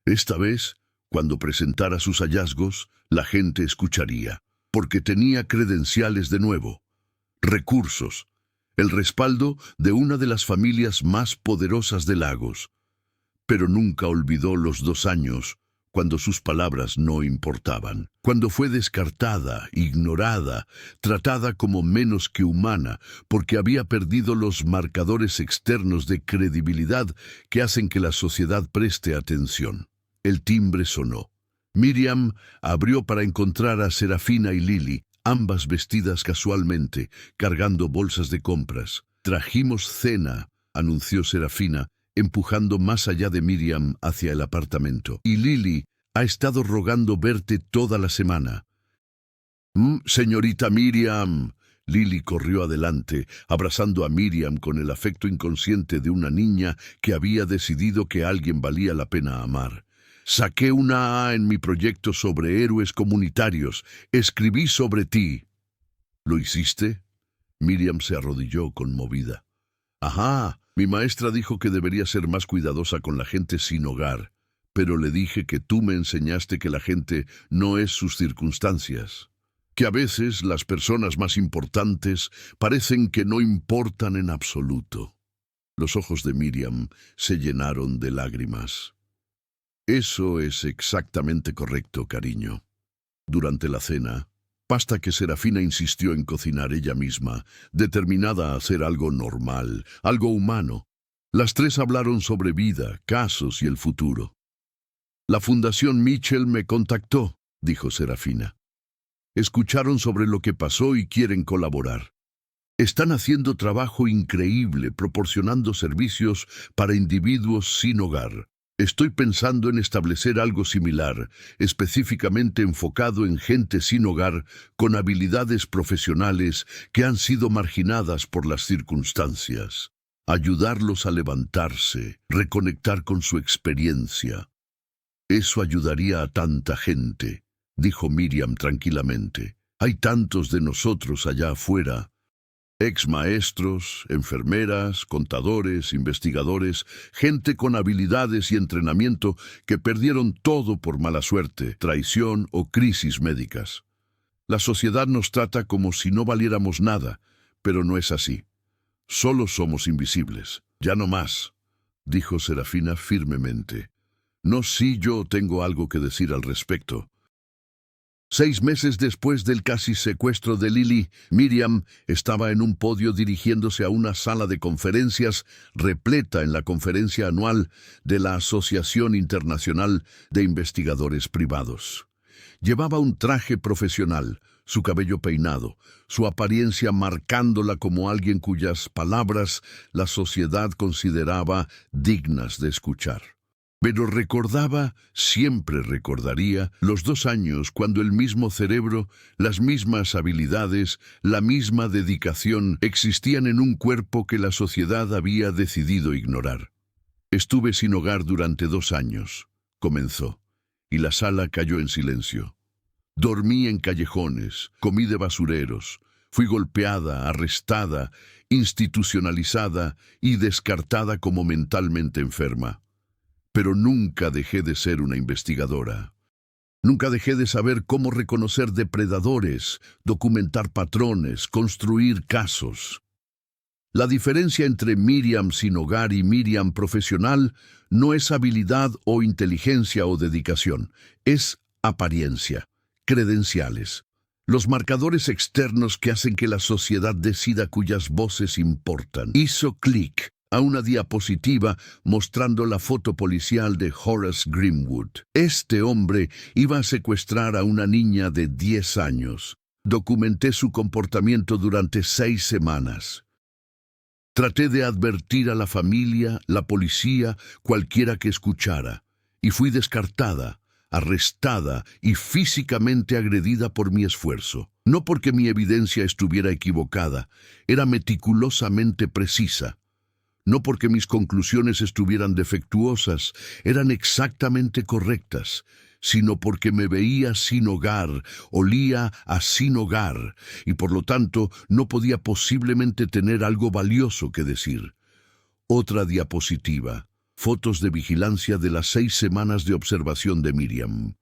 Esta vez, cuando presentara sus hallazgos, la gente escucharía, porque tenía credenciales de nuevo, recursos, el respaldo de una de las familias más poderosas de Lagos. Pero nunca olvidó los 2 años cuando sus palabras no importaban, cuando fue descartada, ignorada, tratada como menos que humana, porque había perdido los marcadores externos de credibilidad que hacen que la sociedad preste atención. El timbre sonó. Miriam abrió para encontrar a Serafina y Lily, ambas vestidas casualmente, cargando bolsas de compras. «Trajimos cena», anunció Serafina, empujando más allá de Miriam hacia el apartamento. «Y Lily ha estado rogando verte toda la semana». «Señorita Miriam». Lily corrió adelante, abrazando a Miriam con el afecto inconsciente de una niña que había decidido que alguien valía la pena amar. «Saqué una A en mi proyecto sobre héroes comunitarios. Escribí sobre ti». «¿Lo hiciste?» Miriam se arrodilló conmovida. «Ajá, mi maestra dijo que debería ser más cuidadosa con la gente sin hogar, pero le dije que tú me enseñaste que la gente no es sus circunstancias, que a veces las personas más importantes parecen que no importan en absoluto». Los ojos de Miriam se llenaron de lágrimas. «Eso es exactamente correcto, cariño». Durante la cena, pasta que Serafina insistió en cocinar ella misma, determinada a hacer algo normal, algo humano, las 3 hablaron sobre vida, casos y el futuro. «La Fundación Mitchell me contactó», dijo Serafina. «Escucharon sobre lo que pasó y quieren colaborar. Están haciendo trabajo increíble proporcionando servicios para individuos sin hogar. Estoy pensando en establecer algo similar, específicamente enfocado en gente sin hogar con habilidades profesionales que han sido marginadas por las circunstancias. Ayudarlos a levantarse, reconectar con su experiencia. Eso ayudaría a tanta gente», dijo Miriam tranquilamente. «Hay tantos de nosotros allá afuera. Ex maestros, enfermeras, contadores, investigadores, gente con habilidades y entrenamiento que perdieron todo por mala suerte, traición o crisis médicas. La sociedad nos trata como si no valiéramos nada, pero no es así. Solo somos invisibles. Ya no más», dijo Serafina firmemente. «No, sí, yo tengo algo que decir al respecto». 6 meses después del casi secuestro de Lily, Miriam estaba en un podio dirigiéndose a una sala de conferencias repleta en la conferencia anual de la Asociación Internacional de Investigadores Privados. Llevaba un traje profesional, su cabello peinado, su apariencia marcándola como alguien cuyas palabras la sociedad consideraba dignas de escuchar. Pero recordaba, siempre recordaría, los 2 años cuando el mismo cerebro, las mismas habilidades, la misma dedicación existían en un cuerpo que la sociedad había decidido ignorar. «Estuve sin hogar durante 2 años», comenzó, y la sala cayó en silencio. «Dormí en callejones, comí de basureros, fui golpeada, arrestada, institucionalizada y descartada como mentalmente enferma. Pero nunca dejé de ser una investigadora. Nunca dejé de saber cómo reconocer depredadores, documentar patrones, construir casos. La diferencia entre Miriam sin hogar y Miriam profesional no es habilidad o inteligencia o dedicación, es apariencia, credenciales. Los marcadores externos que hacen que la sociedad decida cuyas voces importan». Hizo clic a una diapositiva mostrando la foto policial de Horace Grimwood. Este hombre iba a secuestrar a una niña de 10 años. Documenté su comportamiento durante 6 semanas. Traté de advertir a la familia, la policía, cualquiera que escuchara, y fui descartada, arrestada y físicamente agredida por mi esfuerzo. No porque mi evidencia estuviera equivocada, era meticulosamente precisa. No porque mis conclusiones estuvieran defectuosas, eran exactamente correctas, sino porque me veía sin hogar, olía a sin hogar, y por lo tanto no podía posiblemente tener algo valioso que decir. Otra diapositiva. Fotos de vigilancia de las 6 semanas de observación de Miriam.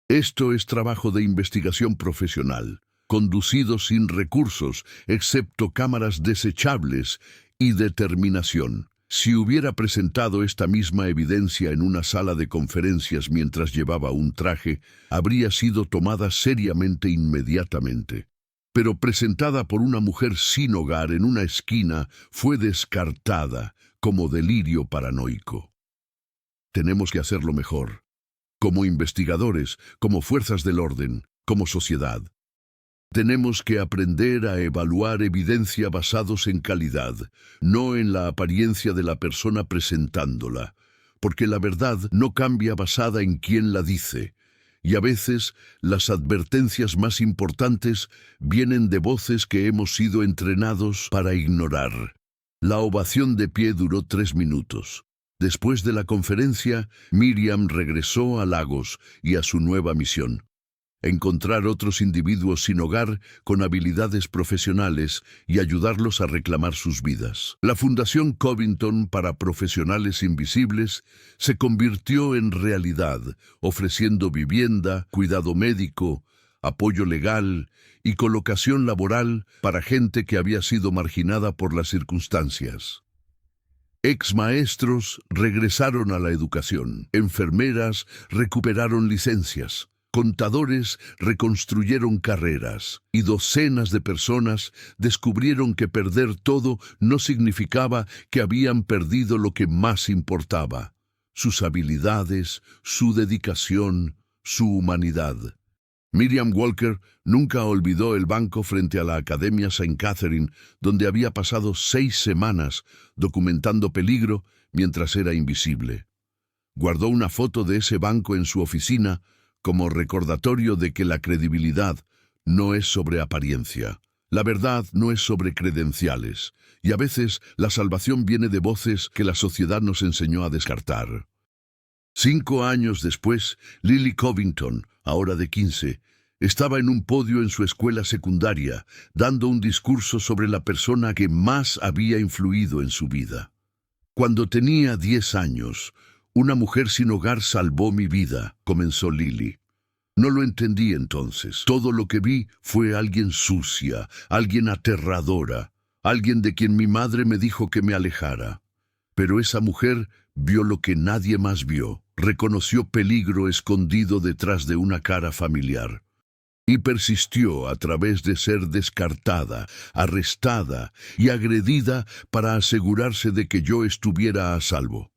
Esto es trabajo de investigación profesional, conducido sin recursos, excepto cámaras desechables y determinación. Si hubiera presentado esta misma evidencia en una sala de conferencias mientras llevaba un traje, habría sido tomada seriamente inmediatamente. Pero presentada por una mujer sin hogar en una esquina, fue descartada como delirio paranoico. Tenemos que hacerlo mejor, como investigadores, como fuerzas del orden, como sociedad. Tenemos que aprender a evaluar evidencia basados en calidad, no en la apariencia de la persona presentándola, porque la verdad no cambia basada en quién la dice, y a veces las advertencias más importantes vienen de voces que hemos sido entrenados para ignorar. La ovación de pie duró 3 minutos. Después de la conferencia, Miriam regresó a Lagos y a su nueva misión: encontrar otros individuos sin hogar con habilidades profesionales y ayudarlos a reclamar sus vidas. La Fundación Covington para Profesionales Invisibles se convirtió en realidad, ofreciendo vivienda, cuidado médico, apoyo legal y colocación laboral para gente que había sido marginada por las circunstancias. Ex maestros regresaron a la educación, enfermeras recuperaron licencias, contadores reconstruyeron carreras y docenas de personas descubrieron que perder todo no significaba que habían perdido lo que más importaba: sus habilidades, su dedicación, su humanidad. Miriam Walker nunca olvidó el banco frente a la Academia St. Catherine, donde había pasado 6 semanas documentando peligro mientras era invisible. Guardó una foto de ese banco en su oficina como recordatorio de que la credibilidad no es sobre apariencia. La verdad no es sobre credenciales, y a veces la salvación viene de voces que la sociedad nos enseñó a descartar. 5 años después, Lily Covington, ahora de 15, estaba en un podio en su escuela secundaria, dando un discurso sobre la persona que más había influido en su vida. Cuando tenía 10 años, una mujer sin hogar salvó mi vida, comenzó Lily. No lo entendí entonces. Todo lo que vi fue alguien sucia, alguien aterradora, alguien de quien mi madre me dijo que me alejara. Pero esa mujer vio lo que nadie más vio, reconoció peligro escondido detrás de una cara familiar. Y persistió a través de ser descartada, arrestada y agredida para asegurarse de que yo estuviera a salvo.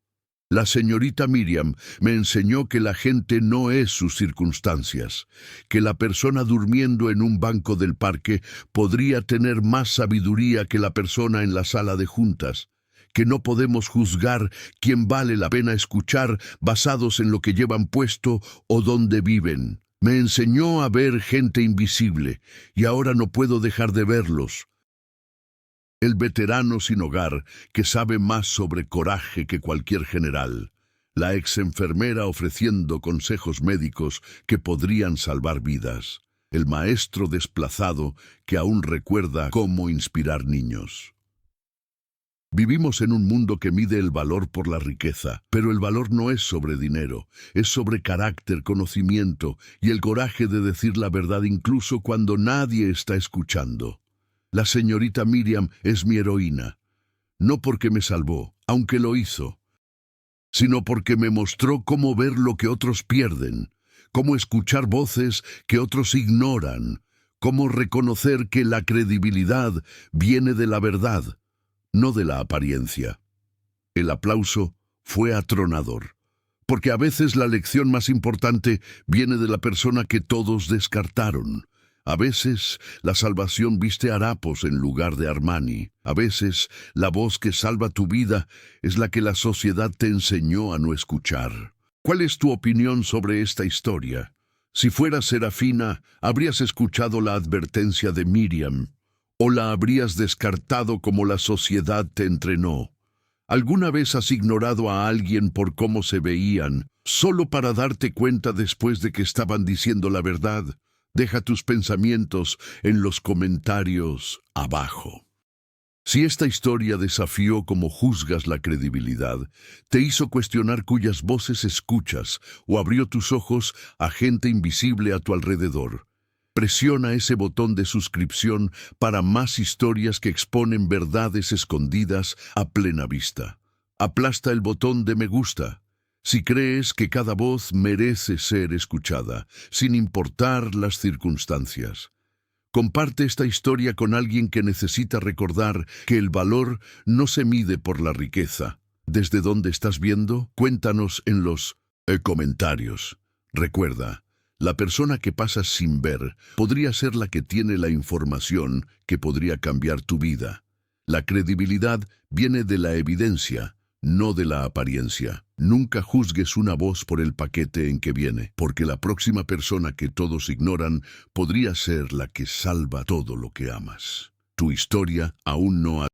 La señorita Miriam me enseñó que la gente no es sus circunstancias, que la persona durmiendo en un banco del parque podría tener más sabiduría que la persona en la sala de juntas, que no podemos juzgar quién vale la pena escuchar basados en lo que llevan puesto o dónde viven. Me enseñó a ver gente invisible, y ahora no puedo dejar de verlos. El veterano sin hogar, que sabe más sobre coraje que cualquier general. La ex enfermera ofreciendo consejos médicos que podrían salvar vidas. El maestro desplazado que aún recuerda cómo inspirar niños. Vivimos en un mundo que mide el valor por la riqueza, pero el valor no es sobre dinero, es sobre carácter, conocimiento y el coraje de decir la verdad incluso cuando nadie está escuchando. La señorita Miriam es mi heroína, no porque me salvó, aunque lo hizo, sino porque me mostró cómo ver lo que otros pierden, cómo escuchar voces que otros ignoran, cómo reconocer que la credibilidad viene de la verdad, no de la apariencia. El aplauso fue atronador, porque a veces la lección más importante viene de la persona que todos descartaron. A veces la salvación viste harapos en lugar de Armani. A veces la voz que salva tu vida es la que la sociedad te enseñó a no escuchar. ¿Cuál es tu opinión sobre esta historia? Si fueras Serafina, ¿habrías escuchado la advertencia de Miriam? ¿O la habrías descartado como la sociedad te entrenó? ¿Alguna vez has ignorado a alguien por cómo se veían, solo para darte cuenta después de que estaban diciendo la verdad? Deja tus pensamientos en los comentarios abajo. Si esta historia desafió cómo juzgas la credibilidad, te hizo cuestionar cuyas voces escuchas o abrió tus ojos a gente invisible a tu alrededor, presiona ese botón de suscripción para más historias que exponen verdades escondidas a plena vista. Aplasta el botón de me gusta si crees que cada voz merece ser escuchada, sin importar las circunstancias. Comparte esta historia con alguien que necesita recordar que el valor no se mide por la riqueza. ¿Desde dónde estás viendo? Cuéntanos en los comentarios. Recuerda, la persona que pasas sin ver podría ser la que tiene la información que podría cambiar tu vida. La credibilidad viene de la evidencia, no de la apariencia. Nunca juzgues una voz por el paquete en que viene, porque la próxima persona que todos ignoran podría ser la que salva todo lo que amas. Tu historia aún no ha